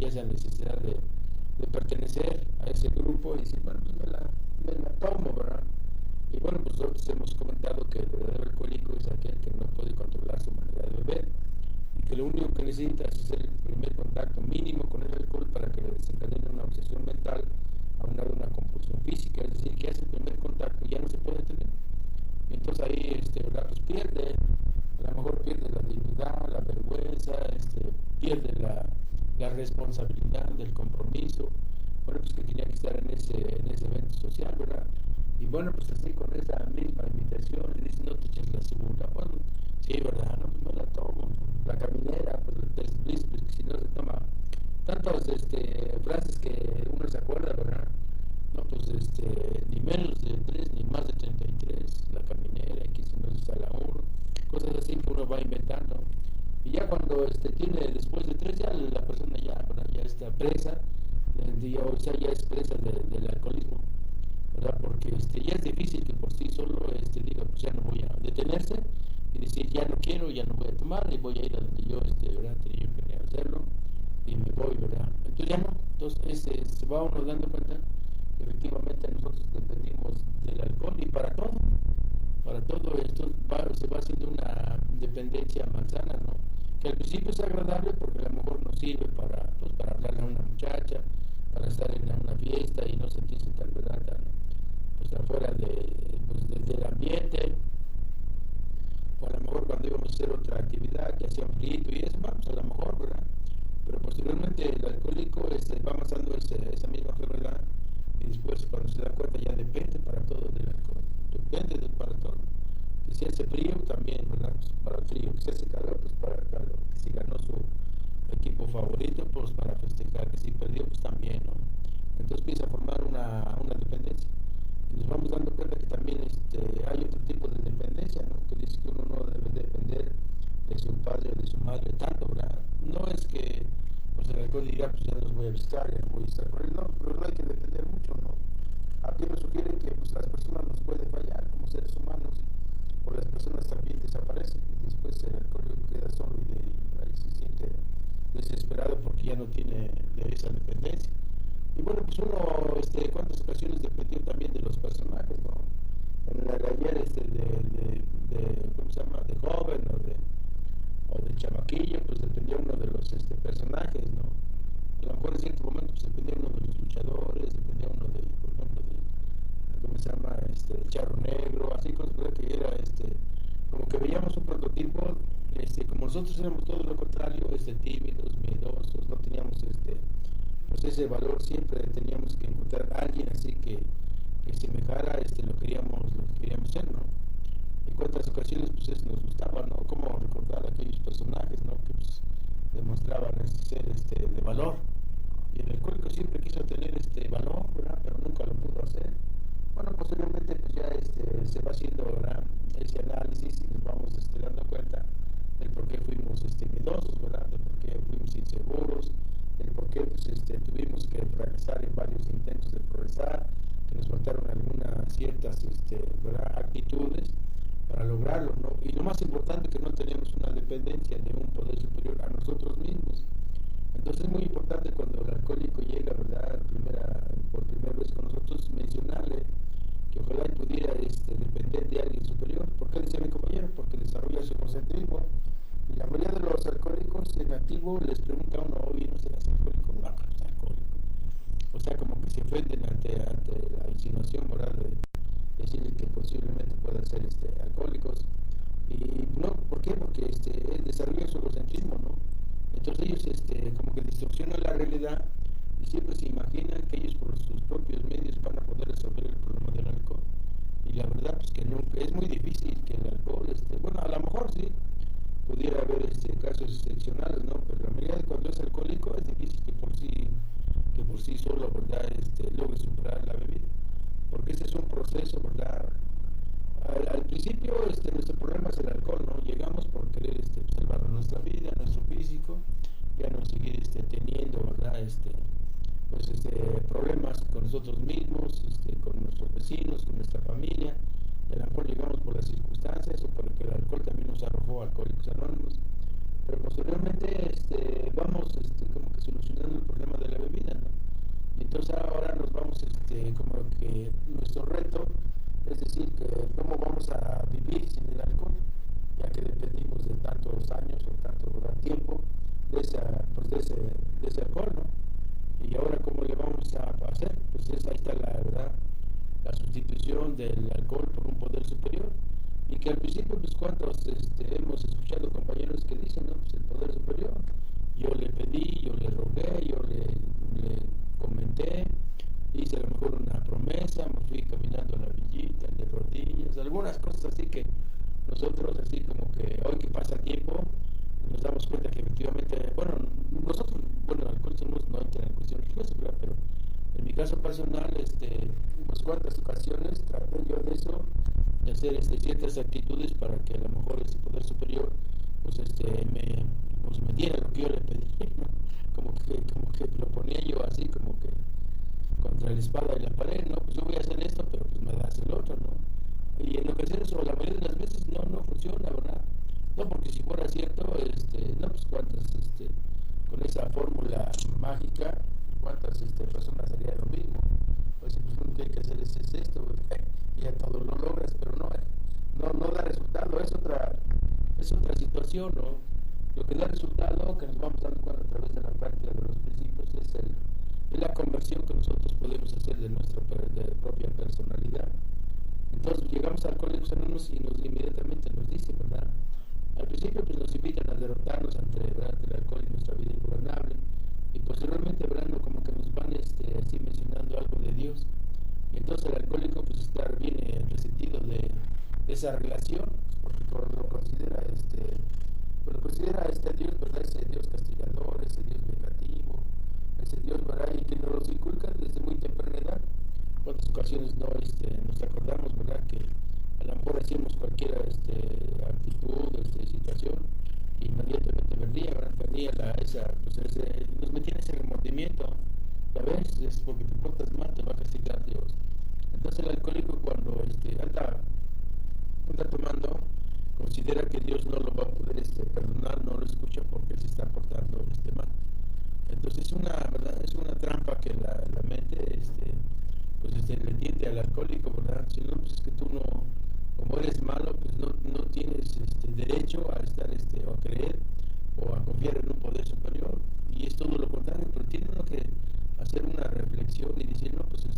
ya esa necesidad de pertenecer a ese grupo y decir, bueno, pues me la tomo, ¿verdad? Y bueno, pues nosotros hemos comentado que el verdadero alcohólico es aquel que no puede controlar su manera de beber y que lo único que necesita es hacer el primer contacto mínimo con el alcohol para que le desencadene una obsesión mental aunado a una compulsión física, es decir, que hace el primer contacto y ya no se puede tener. Y entonces ahí ¿verdad? Pues pierde, a lo mejor pierde la dignidad, la vergüenza, pierde la responsabilidad del compromiso, bueno, pues que tenía que estar en ese evento social, ¿verdad? Y bueno, pues así con esa misma invitación le dicen, no te eches la segunda, bueno, sí, ¿verdad? No, pues me la tomo, la caminera, pues que si no se toma tantas frases que uno se acuerda, ¿verdad? No, pues ni menos de 3, ni más de 33, la caminera, que si no se sale a uno, cosas así que uno va inventando. Y ya cuando tiene después de 3, ya la persona ya está presa, o sea, ya es presa del alcoholismo, ¿verdad? Porque ya es difícil que por sí solo diga, pues ya no voy a detenerse y decir, ya no quiero, ya no voy a tomar y voy a ir a donde yo, ¿verdad? Tenía que hacerlo y me voy, ¿verdad? Entonces ya no, entonces se va uno dando cuenta que efectivamente nosotros dependimos del alcohol y para todo esto se va haciendo una dependencia malsana, ¿no? Que al principio es agradable porque a lo mejor nos sirve para hablarle a una muchacha, para estar en una fiesta y no sentirse tan, ¿verdad? Tan afuera del ambiente, o a lo mejor cuando íbamos a hacer otra actividad que hacía un grito y eso, vamos, a lo mejor, ¿verdad? Pero posteriormente el alcohólico va amasando esa misma enfermedad y después cuando se da cuenta ya depende para todo del alcohol, depende para todo. Que si hace frío también, ¿verdad? Pues para el frío, que si hace calor, pues para el calor, que si ganó su equipo favorito, pues para festejar, que si perdió, pues también, ¿no? Entonces empieza a formar una dependencia. Y nos vamos dando cuenta que también hay otro tipo de dependencia, ¿no? Que dice que uno no debe depender de su padre o de su madre tanto, ¿verdad? No es que pues el alcohol diga, pues ya los voy a visitar, ya voy a estar con él, no, pero no hay que depender mucho, ¿no? Aquí nos sugiere que pues, las personas nos pueden fallar como seres humanos, o las personas también desaparecen, y después el alcohólico queda solo y ahí se siente desesperado porque ya no tiene esa dependencia. Y bueno, pues uno, ¿cuántas ocasiones dependió también de los personajes, ¿no? En el ayer ¿cómo se llama? De joven o de chamaquillo, pues dependía uno de los personajes, ¿no? A lo mejor en cierto momento pues dependía uno de los luchadores, dependía uno de, por ejemplo, ¿cómo se llama? El charro negro, así cosas que era, como que veíamos un prototipo, como nosotros éramos todo lo contrario, tímidos, miedosos, no teníamos pues ese valor, siempre teníamos que encontrar a alguien así que semejara lo que queríamos ser, ¿no? En cuántas ocasiones pues eso nos gustaba, ¿no? Cómo recordar a aquellos personajes, ¿no? Que pues demostraban ser de valor. Y el alcohólico siempre quiso tener valor, ¿verdad? Pero nunca lo pudo hacer. Bueno, posteriormente pues ya se va haciendo, ¿verdad? Ese análisis y nos vamos dando cuenta del por qué fuimos miedosos, ¿verdad? Del por qué fuimos inseguros, del por qué pues, tuvimos que fracasar en varios intentos de progresar, que nos faltaron algunas ciertas ¿verdad? Actitudes para lograrlo, ¿no? Y lo más importante, que no tenemos una dependencia de un poder superior a nosotros mismos. Entonces es muy importante cuando el alcohólico llega, ¿verdad? Por primera vez con nosotros, mencionarle que ojalá pudiera depender de alguien superior. ¿Por qué decía mi compañero? Porque desarrolla su egocentrismo. Y la mayoría de los alcohólicos en activo les pregunta a uno, oye, ¿no serás alcohólico? No, no es alcohólico. O sea, como que se ofenden ante la insinuación moral de decirles que posiblemente puedan ser alcohólicos. Y no, ¿por qué? Porque él desarrolla su egocentrismo, ¿no? Entonces ellos como que distorsionan la realidad y siempre se imaginan que ellos por sus propios medios van a poder resolver el problema del alcohol. Y la verdad pues que nunca, es muy difícil que el alcohol, bueno, a lo mejor sí, pudiera haber casos excepcionales, ¿no? Pero la mayoría de cuando es alcohólico es difícil que por sí solo, ¿verdad? Logre superar la bebida. Porque ese es un proceso, ¿verdad? Al principio nuestro problema es el alcohol, ¿no? Llegamos por querer salvar nuestra vida, nuestro físico, ya no seguir teniendo, ¿verdad? Pues nuestro reto, es decir, que cómo vamos a vivir sin el alcohol, ya que dependimos de tantos años o tanto tiempo de ese alcohol, ¿no? Y ahora cómo le vamos a hacer, pues ahí está la sustitución del alcohol por un poder superior, y que al principio pues cuántos hemos escuchado compañeros que dicen, no, pues el poder superior, yo le pedí, yo le rogué, yo le comenté, hice a lo mejor una promesa, me fui caminando a la villita, de rodillas, algunas cosas así que nosotros así como que hoy que pasa tiempo nos damos cuenta que efectivamente, nosotros, el alcoholismo no entra en cuestión religiosa, pero en mi caso personal, pues cuántas ocasiones traté yo de eso, de hacer ciertas actitudes para que a lo mejor ese poder superior pues me diera lo que yo le pedí, ¿no? como que lo ponía yo así como que contra la espada y la pared, no, pues yo voy a hacer esto, pero pues me das el otro, ¿no? Y en ocasiones o la mayoría de las veces no funciona, ¿verdad? No, porque si fuera cierto, no, pues cuántas, con esa fórmula mágica, cuántas personas harían lo mismo. Pues lo que hay que hacer es esto, y ya todo lo logras, pero no da resultado, es otra situación, ¿no? Lo que da resultado, que nos vamos dando cuenta a través de la práctica de los principios, es la conversión que nosotros podemos hacer de nuestra propia personalidad. Entonces llegamos a Alcohólicos Anónimos y inmediatamente nos dice, ¿verdad? Al principio pues nos invitan a derrotarnos ante el alcohol y nuestra vida ingobernable, y posteriormente, ¿verdad? Como que nos van así mencionando algo de Dios, y entonces el alcohólico pues viene resentido de esa relación, porque lo considera a Dios, ¿verdad? Ese Dios castigador, ese Dios negativo, ese Dios, ¿verdad? Y que nos inculca desde muy temprana edad. ¿Cuántas ocasiones nos acordamos, ¿verdad? Que a lo mejor hacíamos cualquier actitud, situación, y inmediatamente venía nos metía en ese remordimiento, ¿sabes? Es porque te portas mal, te va a castigar Dios. Entonces el alcohólico cuando anda tomando, considera que Dios no lo va a poder perdonar, no lo escucha porque se está portando mal. Entonces es una trampa que la mente le tiende al alcohólico, ¿verdad? Si no, pues es que tú no, como eres malo, pues no tienes derecho a estar o a creer o a confiar en un poder superior, y es todo lo contrario, pero tiene uno que hacer una reflexión y decir, no, pues a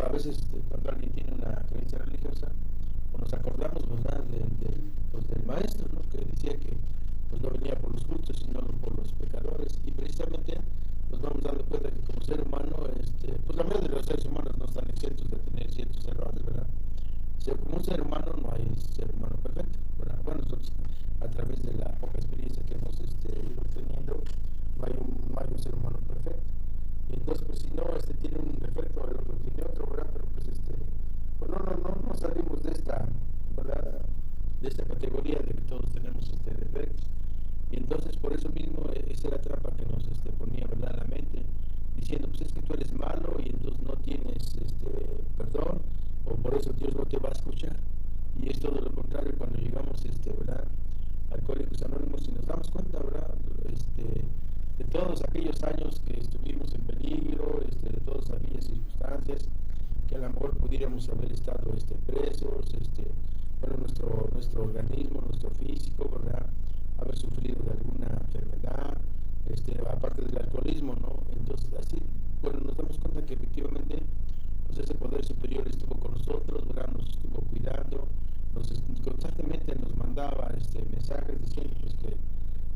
veces cuando alguien tiene una creencia religiosa, pues nos acordamos, ¿verdad? Del maestro, ¿no? Que decía que pues no venía por los justos sino por los pecadores, y precisamente nos vamos dando cuenta que como ser humano, pues la mayoría de los seres humanos no están exentos de tener ciertos errores, ¿verdad? O sea, como un ser humano no hay ser humano perfecto, ¿verdad? Bueno, nosotros a través de la poca experiencia que hemos ido teniendo, no hay un ser humano perfecto, y entonces pues si no tiene un defecto, el otro tiene otro, ¿verdad? Pero pues no salimos de esta, ¿verdad? De esta categoría de que todos tenemos defectos. Y entonces por eso mismo esa era la trampa que nos ponía, ¿verdad?, la mente, diciendo, pues es que tú eres malo y entonces no tienes perdón, o por eso Dios no te va a escuchar. Y es todo lo contrario cuando llegamos, ¿verdad?, a Alcohólicos Anónimos, y nos damos cuenta, ¿verdad?, de todos aquellos años que estuvimos en peligro, de todas aquellas circunstancias que a lo mejor pudiéramos haber estado presos, nuestro organismo, nuestro físico, ¿verdad?, haber sufrido de alguna enfermedad, aparte del alcoholismo, ¿no? Entonces así, nos damos cuenta que efectivamente pues ese poder superior estuvo con nosotros, ¿verdad? Nos estuvo cuidando, constantemente nos mandaba mensajes diciendo pues que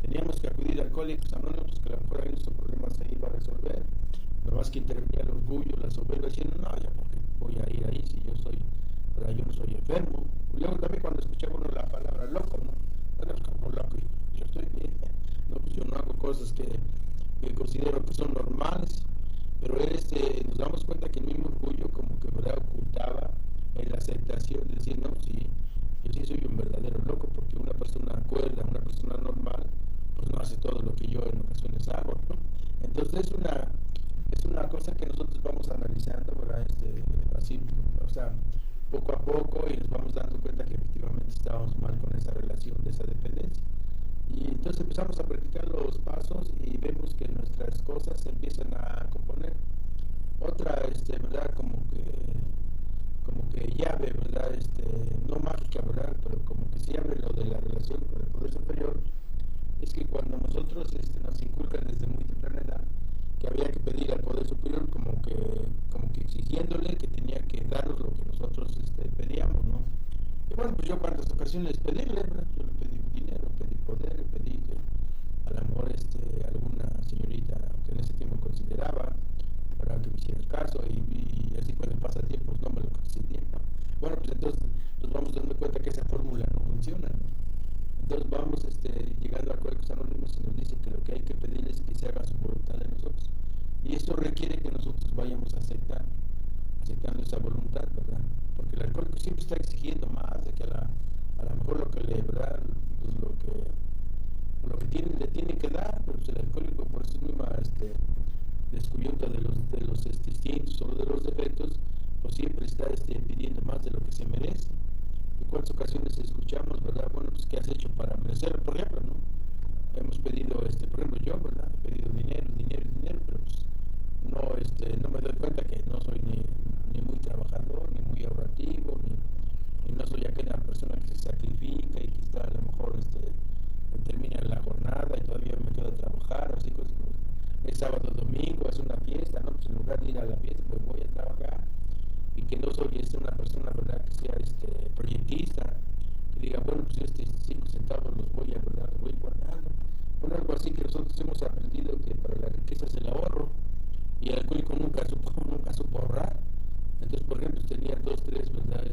teníamos que acudir a Alcohólicos Anónimos, que a lo mejor hay nuestros problemas se iba a resolver, nomás que intervenía el orgullo, la soberbia, diciendo, no, ya porque voy a ir ahí si yo no soy enfermo. Y luego también cuando escuchaba uno la palabra loco, ¿no? Bueno, como loco, yo estoy bien, no, pues yo no hago cosas que considero que son normales, pero nos damos cuenta que el mismo orgullo como que, ¿verdad?, ocultaba en la aceptación de decir, no, sí, yo sí soy un verdadero loco, porque una persona cuerda, una persona normal, pues no hace todo lo que yo en ocasiones hago, ¿no? Entonces es una cosa que nosotros vamos analizando, ¿verdad?, así, o sea, poco a poco, y nos vamos dando cuenta que efectivamente estábamos mal con esa relación de esa dependencia. Y entonces empezamos a practicar los pasos y vemos que nuestras cosas se empiezan a componer. Otra, ¿verdad?, como que ocasiones pedirle, ¿verdad? Yo le pedí dinero, pedí poder, le pedí que a lo mejor alguna señorita que en ese tiempo consideraba para que me hiciera el caso y así cuando pasa el tiempo no me lo concedía. Bueno, pues entonces nos vamos dando cuenta que esa fórmula no funciona, ¿no? Entonces vamos llegando a Alcohólicos Anónimos y nos dice que lo que hay que pedir es que se haga su voluntad de nosotros. Y eso requiere que nosotros vayamos aceptando esa voluntad, ¿verdad? Porque el alcohólico siempre está exigiendo más de que a lo mejor lo que le, ¿verdad? Pues lo que le tiene que dar, pero pues el alcohólico por su misma descubierta de los instintos o de los defectos, pues siempre está pidiendo más de lo que se merece. ¿Y cuántas ocasiones escuchamos, verdad? Bueno, pues ¿qué has hecho para merecerlo? Por ejemplo, ¿no? Hemos pedido, por ejemplo, yo, ¿verdad? He pedido dinero, pero pues no me doy cuenta que no soy ni muy trabajador, ni muy ahorrativo, ni no soy aquella persona que se sacrifica y que está a lo mejor termina la jornada y todavía me quedo a trabajar, así cosas como es sábado, domingo, es una fiesta, ¿no? Pues en lugar de ir a la fiesta, pues voy a trabajar. Y que no soy una persona, ¿verdad?, que sea proyectista, que diga, bueno, pues 5 centavos los voy guardando. Bueno, algo así que nosotros hemos aprendido que para la riqueza es el ahorro, y el alcohólico nunca supo ahorrar. Entonces, por ejemplo, tenía 2, 3, ¿verdad?,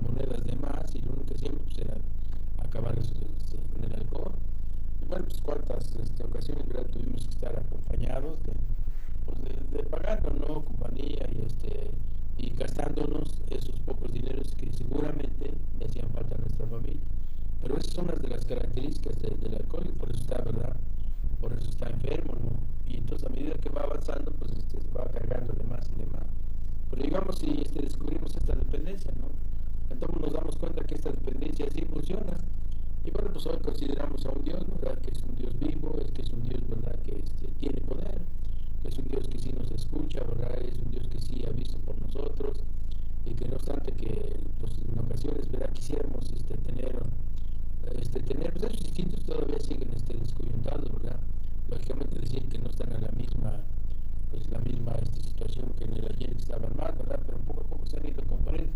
monedas de más, y lo único que hacía pues, era acabar eso, con el alcohol. Y bueno, pues cuántas ocasiones, ¿verdad?, tuvimos que estar acompañados de pagando, ¿no?, compañía y gastándonos esos pocos dineros que seguramente le hacían falta a nuestra familia. Pero esas son unas de las características del alcohol, y por eso está, ¿verdad?, por eso está enfermo, ¿no? Y entonces a medida que va avanzando, pues se va cargando de más y de más. Pero digamos, si descubrimos esta dependencia, ¿no?, entonces nos damos cuenta que esta dependencia sí funciona. Y bueno, pues hoy consideramos a un Dios, ¿verdad?, que es un Dios vivo, que es un Dios, ¿verdad?, que tiene poder, que es un Dios que sí nos escucha, ¿verdad?, es un Dios que sí ha visto por nosotros, y que no obstante que pues, en ocasiones, ¿verdad?, quisiéramos tener pues esos instintos todavía siguen descoyuntados, ¿verdad? Lógicamente decir que no están en la misma situación que en el ayer estaban mal, ¿verdad? Pero poco a poco se han ido componiendo.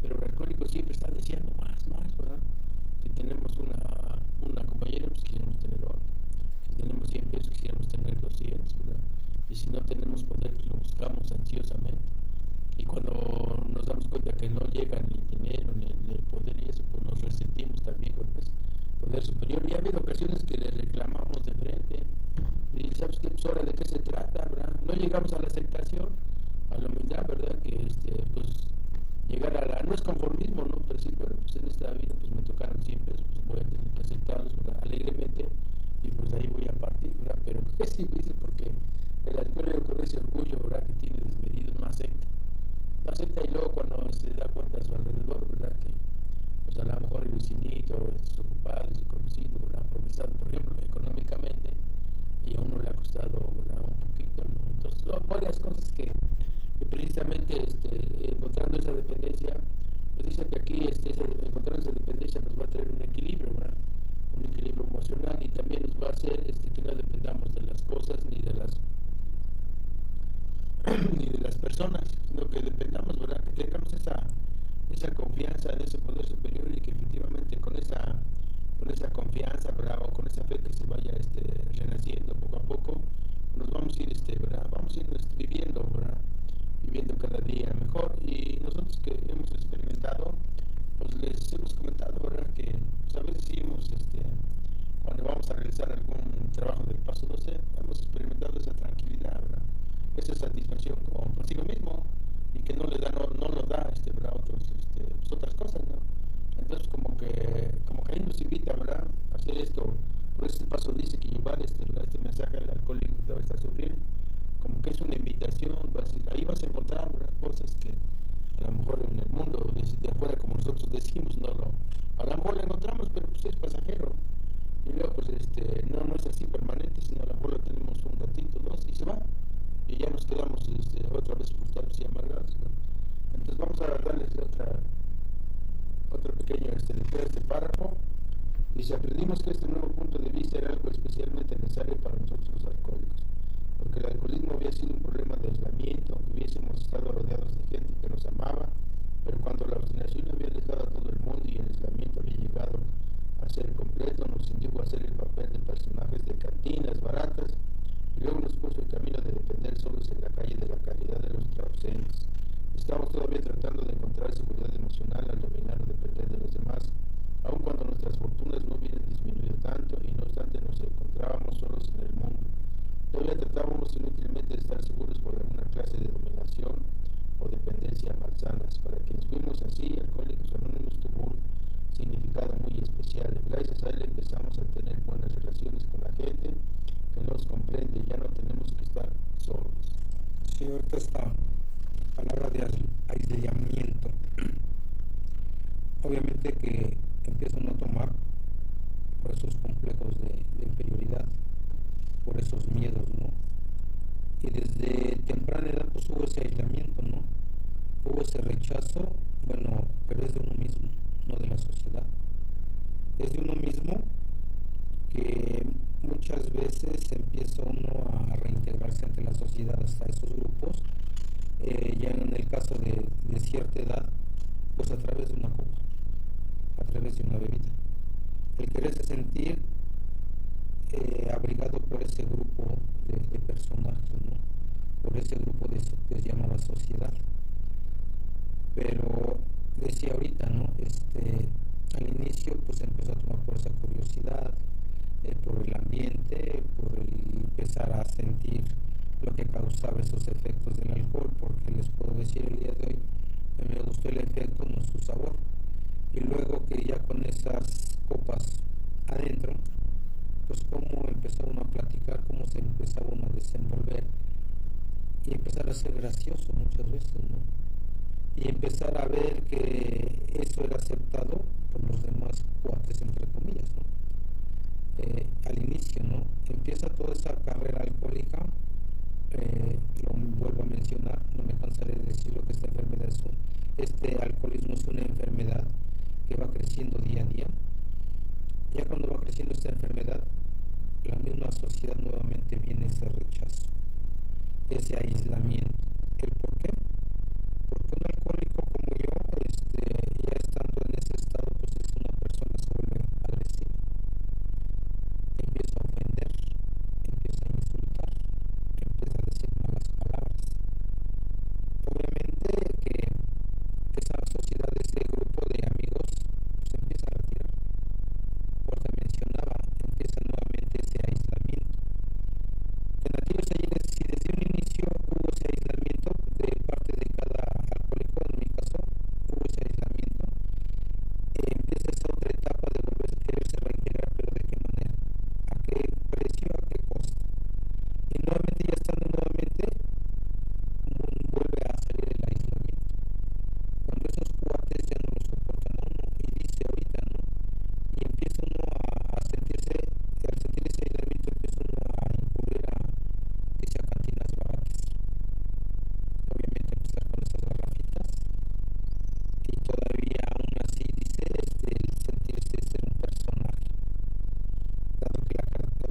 Pero el alcohólico siempre está deseando más, ¿verdad? Si tenemos una compañera, pues quisiéramos tener otra. Si tenemos 100 pesos, quisiéramos tener 200, ¿verdad? Y si no tenemos poder, pues lo buscamos ansiosamente. Y cuando nos damos cuenta que no llega ni el dinero, ni el poder y eso, pues nos resentimos también con ese poder superior. Y ha habido ocasiones que le reclamamos de frente. Y ¿sabes qué? Pues ahora de qué se trata, ¿verdad? No llegamos a la aceptación, a la humildad, ¿verdad? Que pues llegar no es conformismo, ¿no? Pero sí, bueno, pues en esta vida pues me tocaron 100 pesos, pues voy a tener que aceptarlos, ¿verdad?, alegremente, y pues de ahí voy a partir, ¿verdad? Pero es difícil porque el alcohólico con ese orgullo, ¿verdad?, que tiene desmedido, no acepta, y luego cuando se da cuenta a su alrededor, ¿verdad?, que pues a lo mejor el vecinito, su ocupado, su conocido, ¿verdad?, progresado, por ejemplo, económicamente, y a uno le ha costado, ¿verdad?, un poquito, ¿no? Entonces, varias cosas que precisamente encontrando esa dependencia, pues dice que aquí encontrar esa dependencia nos va a traer un equilibrio, ¿verdad?, un equilibrio emocional, y también nos va a hacer que no dependamos de las cosas ni de las personas, sino que dependamos, ¿verdad?, que tengamos esa confianza en ese poder superior, y que efectivamente con esa confianza, ¿verdad?, o con esa fe que se vaya renaciendo poco a poco, nos vamos a ir, ¿verdad?, vamos a ir viviendo, ¿verdad?, viviendo cada día mejor. Y nosotros que hemos experimentado, pues les hemos comentado, ¿verdad?, que pues a veces sí cuando vamos a realizar algún trabajo del paso 12, hemos experimentado esa tranquilidad, ¿verdad?, esa satisfacción consigo mismo, y que no lo da ¿verdad?, otras cosas, ¿no? Entonces como que ahí nos invita, ¿verdad?, a hacer esto. Por eso el paso dice que llevar este mensaje al alcohólico que va a estar sufriendo, como que es una invitación. Ahí vas a encontrar, ¿verdad?, cosas que a lo mejor en el mundo de afuera, como nosotros decimos, a lo mejor lo encontramos, pero pues es pasajero, y luego pues no es así permanente, sino a lo mejor lo tenemos un ratito, 2, y se va, y ya nos quedamos otra vez frustrados y amargados, ¿no? Entonces vamos a darles otro pequeño lectura de este párrafo. Dice: aprendimos que este nuevo punto de vista era algo especialmente necesario para nosotros los alcohólicos, porque el alcoholismo había sido un problema de aislamiento, hubiésemos estado rodeados de gente que nos amaba, pero cuando la obstinación había dejado a todo el mundo y el aislamiento Sí, ahorita esta palabra de aislamiento, obviamente que empieza uno a tomar por esos complejos de inferioridad, por esos miedos, ¿no? Y desde temprana edad pues hubo ese aislamiento, ¿no? Hubo ese rechazo, bueno, pero es de uno mismo, no de la sociedad. Es de uno mismo que muchas veces empieza uno a reintegrarse ante la sociedad hasta esos grupos, ya en el caso de cierta edad, pues a través de una copa, a través de una bebida. El quererse sentir abrigado por ese grupo de personajes, ¿no? Por ese grupo que se llamaba sociedad. Pero decía ahorita, ¿no? Al inicio pues empezó a tomar por esa curiosidad, por el ambiente, por el empezar a sentir lo que causaba esos efectos del alcohol, porque les puedo decir el día de hoy que me gustó el efecto, no su sabor. Y luego que ya con esas copas adentro, pues cómo empezó uno a platicar, cómo se empezaba uno a desenvolver y empezar a ser gracioso muchas veces, ¿no? Y empezar a ver que eso era aceptado por los demás cuates, entre comillas, ¿no? Al inicio, ¿no? Empieza toda esa carrera alcohólica, lo vuelvo a mencionar, no me cansaré de decirlo, que esta enfermedad este alcoholismo es una enfermedad que va creciendo día a día. Ya cuando va creciendo esta enfermedad, la misma sociedad nuevamente viene ese rechazo, ese aislamiento. ¿El por qué? Porque un alcohólico como yo, ya estando en ese estado, pues es una persona que se vuelve agresiva, empieza a ofender, empieza a insultar, empieza a decir malas palabras. Obviamente que esa sociedad, ese grupo de amigos, se empieza a retirar. Porque mencionaba, empieza nuevamente ese aislamiento. En aquellos ayeres, si desde un inicio hubo ese aislamiento de parte de cada alcohólico, en mi caso, hubo ese aislamiento, empieza esa otra etapa de volver a quererse reintegrar, pero ¿de qué manera? ¿A qué precio? ¿A qué costo? Y nuevamente, ya estando nuevamente, vuelve a salir el aislamiento. Cuando esos cuates ya no lo soportan a uno, y dice ahorita, ¿no? Y empieza uno a sentirse, al sentir ese aislamiento, empieza uno a incurrir a dice, a cantinas baratas. Obviamente empezar con esas garrafitas, y todavía aún así dice, el sentirse ser un personaje. Dado que la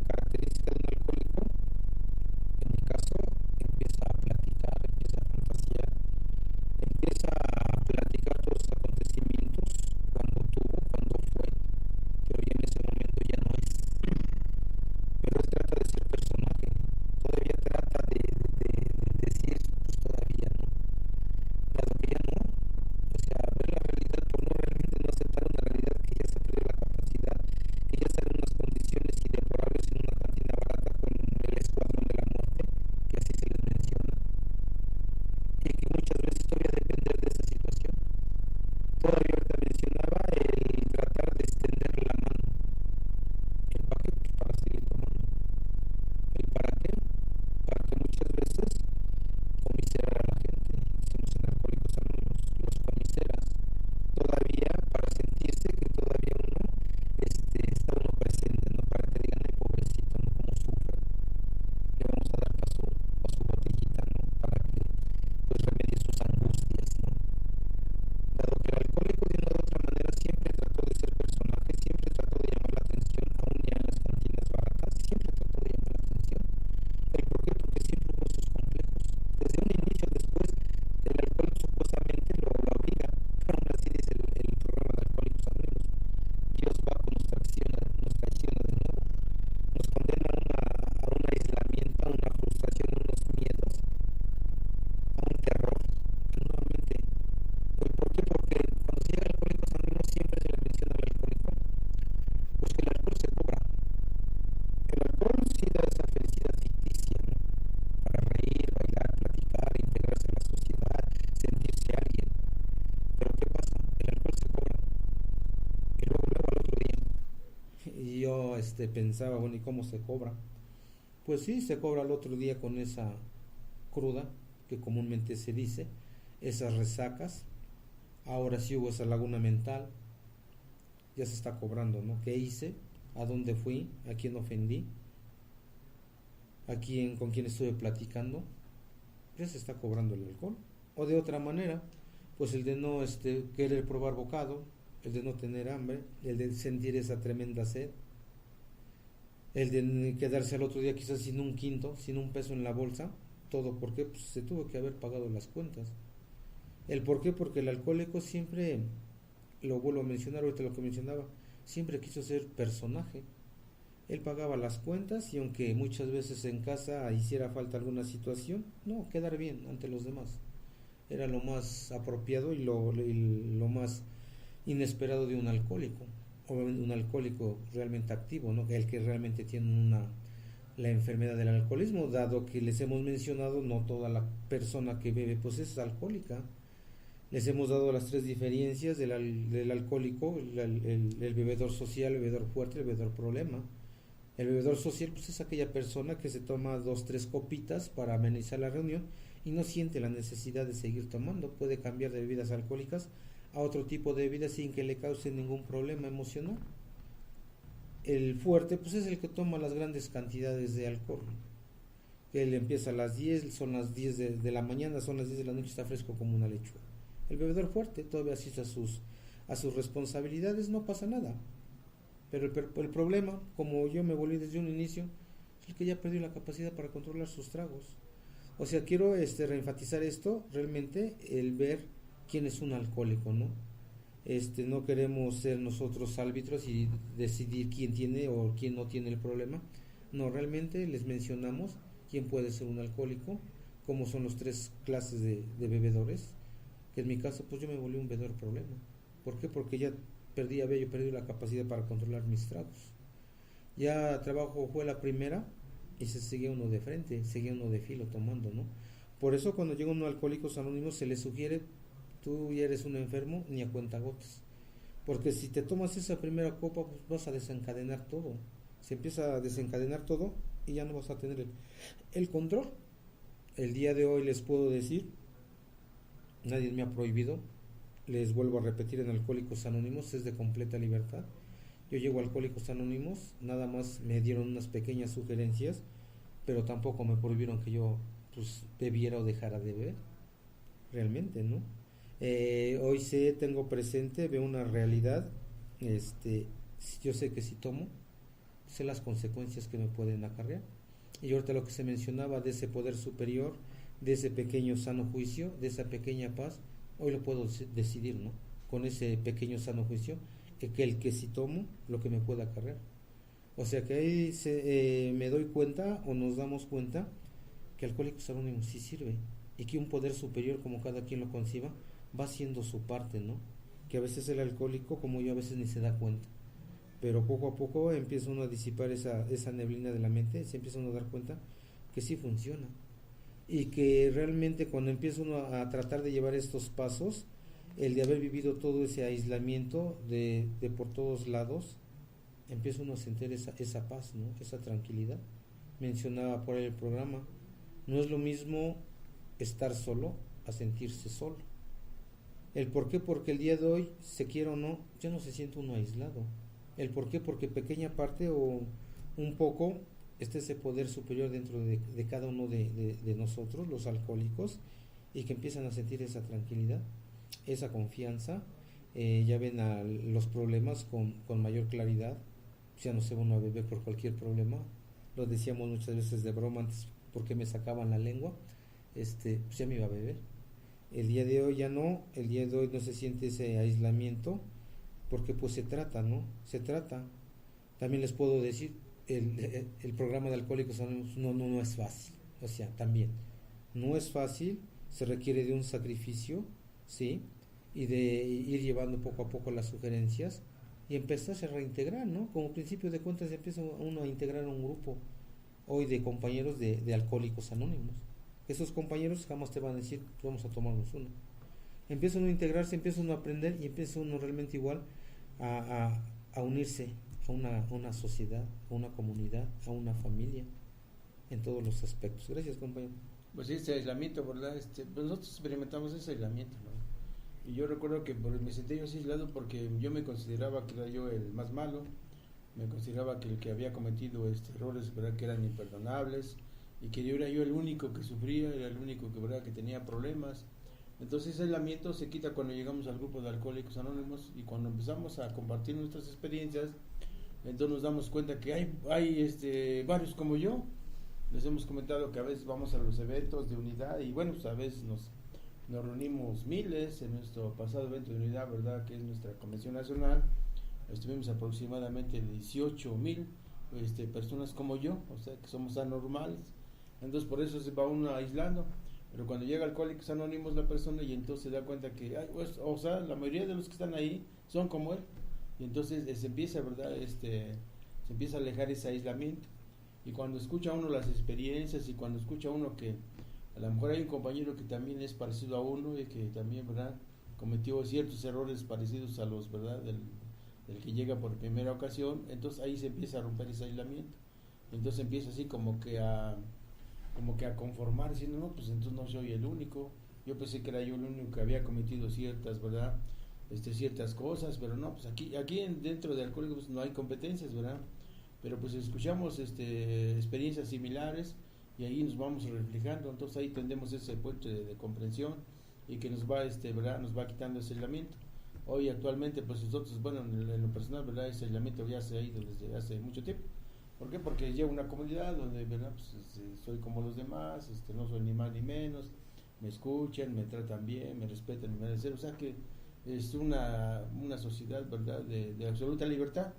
característica de un alcohólico, en mi caso, empieza a platicar, empieza a fantasear, empieza a platicar todos los acontecimientos, cuando tuvo, cuando fue, pero ya en ese momento ya no es. Pero él trata de ser personaje, todavía trata de decir, pues todavía no. Dado que ya no, o sea, ver la realidad por no realmente no aceptar una realidad que ya se perdió la capacidad, que ya están en unas condiciones indeplorables en una cantina barata con el escuadrón de la muerte, que así se les menciona, y que muchas veces todavía depender de esa situación. Todavía ahorita mencionaba el tratar de extender la mano, el paquete para seguir tomando. ¿El para qué? Para que muchas veces comiserar a la gente, decimos en Alcohólicos Anónimos, los comiseras, todavía para sentirse que todavía uno está uno presente, no para que digan, ay pobrecito, no como sufre, le vamos a dar para su botellita, ¿no? Para que pues remedie sus angustias, ¿no? Dado que el alcohólico de una u otra manera siempre trató de ser personaje, siempre trató de llamar la atención, aún ya en las cantinas baratas, siempre trató de llamar la atención. ¿El por qué? Porque siempre hubo sus complejos. Desde un inicio, después, el alcohol supuestamente lo obliga, pero aún así dice el programa de Alcohólicos Anónimos, Dios va con nos traiciona de nuevo, nos condena a un aislamiento, a una frustración, a unos miedos, a un terror, que nuevamente. ¿Por qué? Porque cuando se llega a Alcohólicos Anónimos siempre se le menciona al alcohólico, pues que el alcohol se cobra. El alcohol sí da esa felicidad ficticia, ¿no? Para reír, bailar, platicar, integrarse a la sociedad, sentirse alguien. Pero ¿qué pasa? El alcohol se cobra. Y luego al otro día. Y yo pensaba, bueno, ¿y cómo se cobra? Pues sí, se cobra al otro día con esa cruda, que comúnmente se dice, esas resacas. Ahora sí hubo esa laguna mental, ya se está cobrando, ¿no? ¿Qué hice? ¿A dónde fui? ¿A quién ofendí? ¿Con quién estuve platicando? Ya se está cobrando el alcohol. O de otra manera, pues el de no querer probar bocado, el de no tener hambre, el de sentir esa tremenda sed, el de quedarse al otro día quizás sin un quinto, sin un peso en la bolsa. Todo porque pues, se tuvo que haber pagado las cuentas. ¿El por qué? Porque el alcohólico siempre, lo vuelvo a mencionar ahorita lo que mencionaba, siempre quiso ser personaje. Él pagaba las cuentas y aunque muchas veces en casa hiciera falta alguna situación, no, quedar bien ante los demás. Era lo más apropiado y lo más inesperado de un alcohólico, obviamente un alcohólico realmente activo, ¿no? El que realmente tiene la enfermedad del alcoholismo, dado que les hemos mencionado, no toda la persona que bebe pues es alcohólica. Les hemos dado las tres diferencias del alcohólico, el bebedor social, el bebedor fuerte, el bebedor problema. El bebedor social pues es aquella persona que se toma 2-3 copitas para amenizar la reunión y no siente la necesidad de seguir tomando. Puede cambiar de bebidas alcohólicas a otro tipo de bebidas sin que le cause ningún problema emocional. El fuerte pues es el que toma las grandes cantidades de alcohol. Él empieza a las 10, son las 10 de la mañana, son las 10 de la noche, está fresco como una lechuga. El bebedor fuerte todavía asiste a sus responsabilidades, no pasa nada. Pero el problema, como yo me volví desde un inicio, es el que ya perdió la capacidad para controlar sus tragos. O sea, quiero reenfatizar esto, realmente, el ver quién es un alcohólico, ¿no? No queremos ser nosotros árbitros y decidir quién tiene o quién no tiene el problema. No, realmente les mencionamos quién puede ser un alcohólico, cómo son los 3 clases de bebedores, que en mi caso, pues yo me volví un bebedor problema. ¿Por qué? Porque ya perdí la capacidad para controlar mis tragos. Ya trabajo fue la primera y se seguía uno de frente, seguía uno de filo tomando, ¿no? Por eso cuando llega uno a Alcohólicos Anónimos se le sugiere, tú ya eres un enfermo, ni a cuentagotas. Porque si te tomas esa primera copa, pues vas a desencadenar todo. Se empieza a desencadenar todo y ya no vas a tener el control. El día de hoy les puedo decir, nadie me ha prohibido. Les vuelvo a repetir, en Alcohólicos Anónimos es de completa libertad. Yo llego a Alcohólicos Anónimos, nada más me dieron unas pequeñas sugerencias, pero tampoco me prohibieron que yo pues bebiera o dejara de beber, realmente, ¿no? Hoy tengo presente, veo una realidad, yo sé que si tomo, sé las consecuencias que me pueden acarrear. Y ahorita lo que se mencionaba de ese poder superior, de ese pequeño sano juicio, de esa pequeña paz, hoy lo puedo decidir, ¿no? Con ese pequeño sano juicio, que si tomo, lo que me pueda acarrear. O sea que ahí me doy cuenta o nos damos cuenta que Alcohólicos Anónimos sí sirve y que un poder superior, como cada quien lo conciba, va haciendo su parte, ¿no? Que a veces el alcohólico, como yo, a veces ni se da cuenta. Pero poco a poco empieza uno a disipar esa neblina de la mente, se empieza uno a dar cuenta que sí funciona. Y que realmente cuando empieza uno a tratar de llevar estos pasos, el de haber vivido todo ese aislamiento de por todos lados, empieza uno a sentir esa paz, ¿no? Esa tranquilidad. Mencionaba por ahí el programa, no es lo mismo estar solo a sentirse solo. ¿El por qué? Porque el día de hoy, se quiera o no, ya no se siente uno aislado. ¿El por qué? Porque pequeña parte o un poco está ese poder superior dentro de cada uno de nosotros, los alcohólicos, y que empiezan a sentir esa tranquilidad, esa confianza, ya ven a los problemas con mayor claridad, ya no se van a beber por cualquier problema. Lo decíamos muchas veces de broma antes, porque me sacaban la lengua, pues ya me iba a beber. El día de hoy ya no, el día de hoy no se siente ese aislamiento, porque pues se trata, ¿no? Se trata. También les puedo decir, el programa de Alcohólicos Anónimos no es fácil, o sea, también no es fácil, se requiere de un sacrificio, ¿sí? Y de ir llevando poco a poco las sugerencias y empezarse a reintegrar, ¿no? Como principio de cuentas empieza uno a integrar un grupo hoy de compañeros de Alcohólicos Anónimos. Esos compañeros jamás te van a decir, vamos a tomarnos uno. Empieza uno a integrarse, empieza uno a aprender y empieza uno realmente igual a unirse a una sociedad, a una comunidad, a una familia, en todos los aspectos. Gracias, compañero. Pues ese aislamiento, ¿verdad? Pues nosotros experimentamos ese aislamiento, ¿no? Y yo recuerdo que me sentí yo así aislado porque yo me consideraba que era yo el más malo, me consideraba que el que había cometido errores, ¿verdad?, que eran imperdonables, y que yo era yo el único que sufría, era el único que, ¿verdad?, que tenía problemas. Entonces ese aislamiento se quita cuando llegamos al grupo de Alcohólicos Anónimos, y cuando empezamos a compartir nuestras experiencias, entonces nos damos cuenta que hay varios como yo. Les hemos comentado que a veces vamos a los eventos de unidad y bueno, pues a veces nos reunimos miles. En nuestro pasado evento de unidad, ¿verdad?, que es nuestra convención nacional, estuvimos aproximadamente 18,000 personas como yo, o sea que somos anormales. Entonces por eso se va uno aislando. Pero cuando llega Alcohólicos Anónimos la persona, y entonces se da cuenta que o sea, la mayoría de los que están ahí son como él, y entonces se empieza, ¿verdad?, se empieza a alejar ese aislamiento. Y cuando escucha uno las experiencias, y cuando escucha uno que a lo mejor hay un compañero que también es parecido a uno y que también, ¿verdad?, cometió ciertos errores parecidos a los, ¿verdad?, del que llega por primera ocasión, entonces ahí se empieza a romper ese aislamiento. Entonces empieza así como que a conformar, diciendo, no, pues entonces no soy el único. Yo pensé que era yo el único que había cometido ciertas, ¿verdad?, ciertas cosas, pero no, pues aquí dentro de Alcohólicos no hay competencias, ¿verdad? Pero pues escuchamos experiencias similares y ahí nos vamos reflejando. Entonces ahí tendemos ese puente de comprensión, y que nos va ¿verdad?, nos va quitando ese aislamiento. Hoy actualmente pues nosotros, bueno, en lo personal, ¿verdad?, ese aislamiento ya se ha ido desde hace mucho tiempo. ¿Por qué? Porque llevo una comunidad donde, ¿verdad?, pues, soy como los demás, no soy ni más ni menos, me escuchan, me tratan bien, me respetan mi manera de ser, o sea que es una sociedad, ¿verdad?, de absoluta libertad.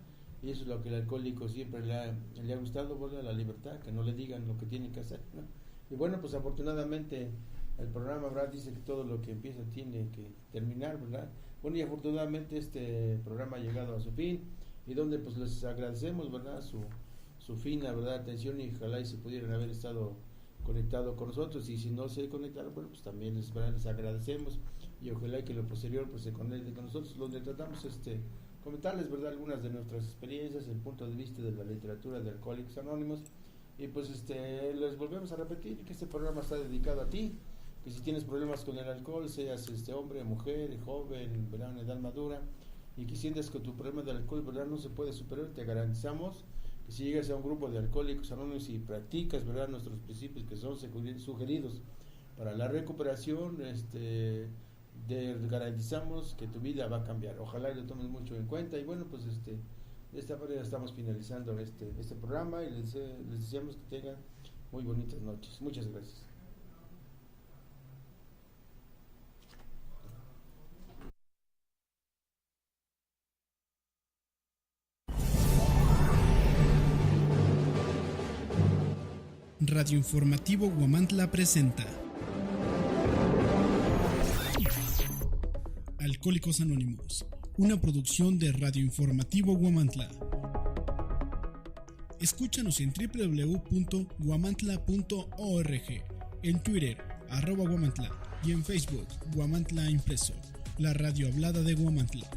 Y eso es lo que el alcohólico siempre le ha gustado, ¿verdad?, la libertad, que no le digan lo que tiene que hacer, ¿no? Y bueno, pues afortunadamente el programa, ¿verdad?, dice que todo lo que empieza tiene que terminar, ¿verdad? Bueno, y afortunadamente este programa ha llegado a su fin, y donde pues les agradecemos, ¿verdad?, su fina, ¿verdad?, atención, y ojalá y se pudieran haber estado conectado con nosotros, y si no se conectaron, bueno, pues también les agradecemos, y ojalá y que lo posterior pues se conecte con nosotros, donde tratamos comentarles, ¿verdad?, algunas de nuestras experiencias, el punto de vista de la literatura de Alcohólicos Anónimos. Y pues les volvemos a repetir que este programa está dedicado a ti, que si tienes problemas con el alcohol, seas hombre, mujer, joven, ¿verdad?, en edad madura, y que sientes que tu problema del alcohol, ¿verdad?, no se puede superar, te garantizamos que si llegas a un grupo de Alcohólicos Anónimos y practicas, ¿verdad?, nuestros principios que son sugeridos para la recuperación, garantizamos que tu vida va a cambiar. Ojalá lo tomes mucho en cuenta. Y bueno, pues de esta manera estamos finalizando este programa, y les deseamos que tengan muy bonitas noches. Muchas gracias. Radio Informativo Huamantla presenta Alcohólicos Anónimos, una producción de Radio Informativo Huamantla. Escúchanos en www.huamantla.org, en Twitter, @Huamantla, y en Facebook, Huamantla Impreso, la radio hablada de Huamantla.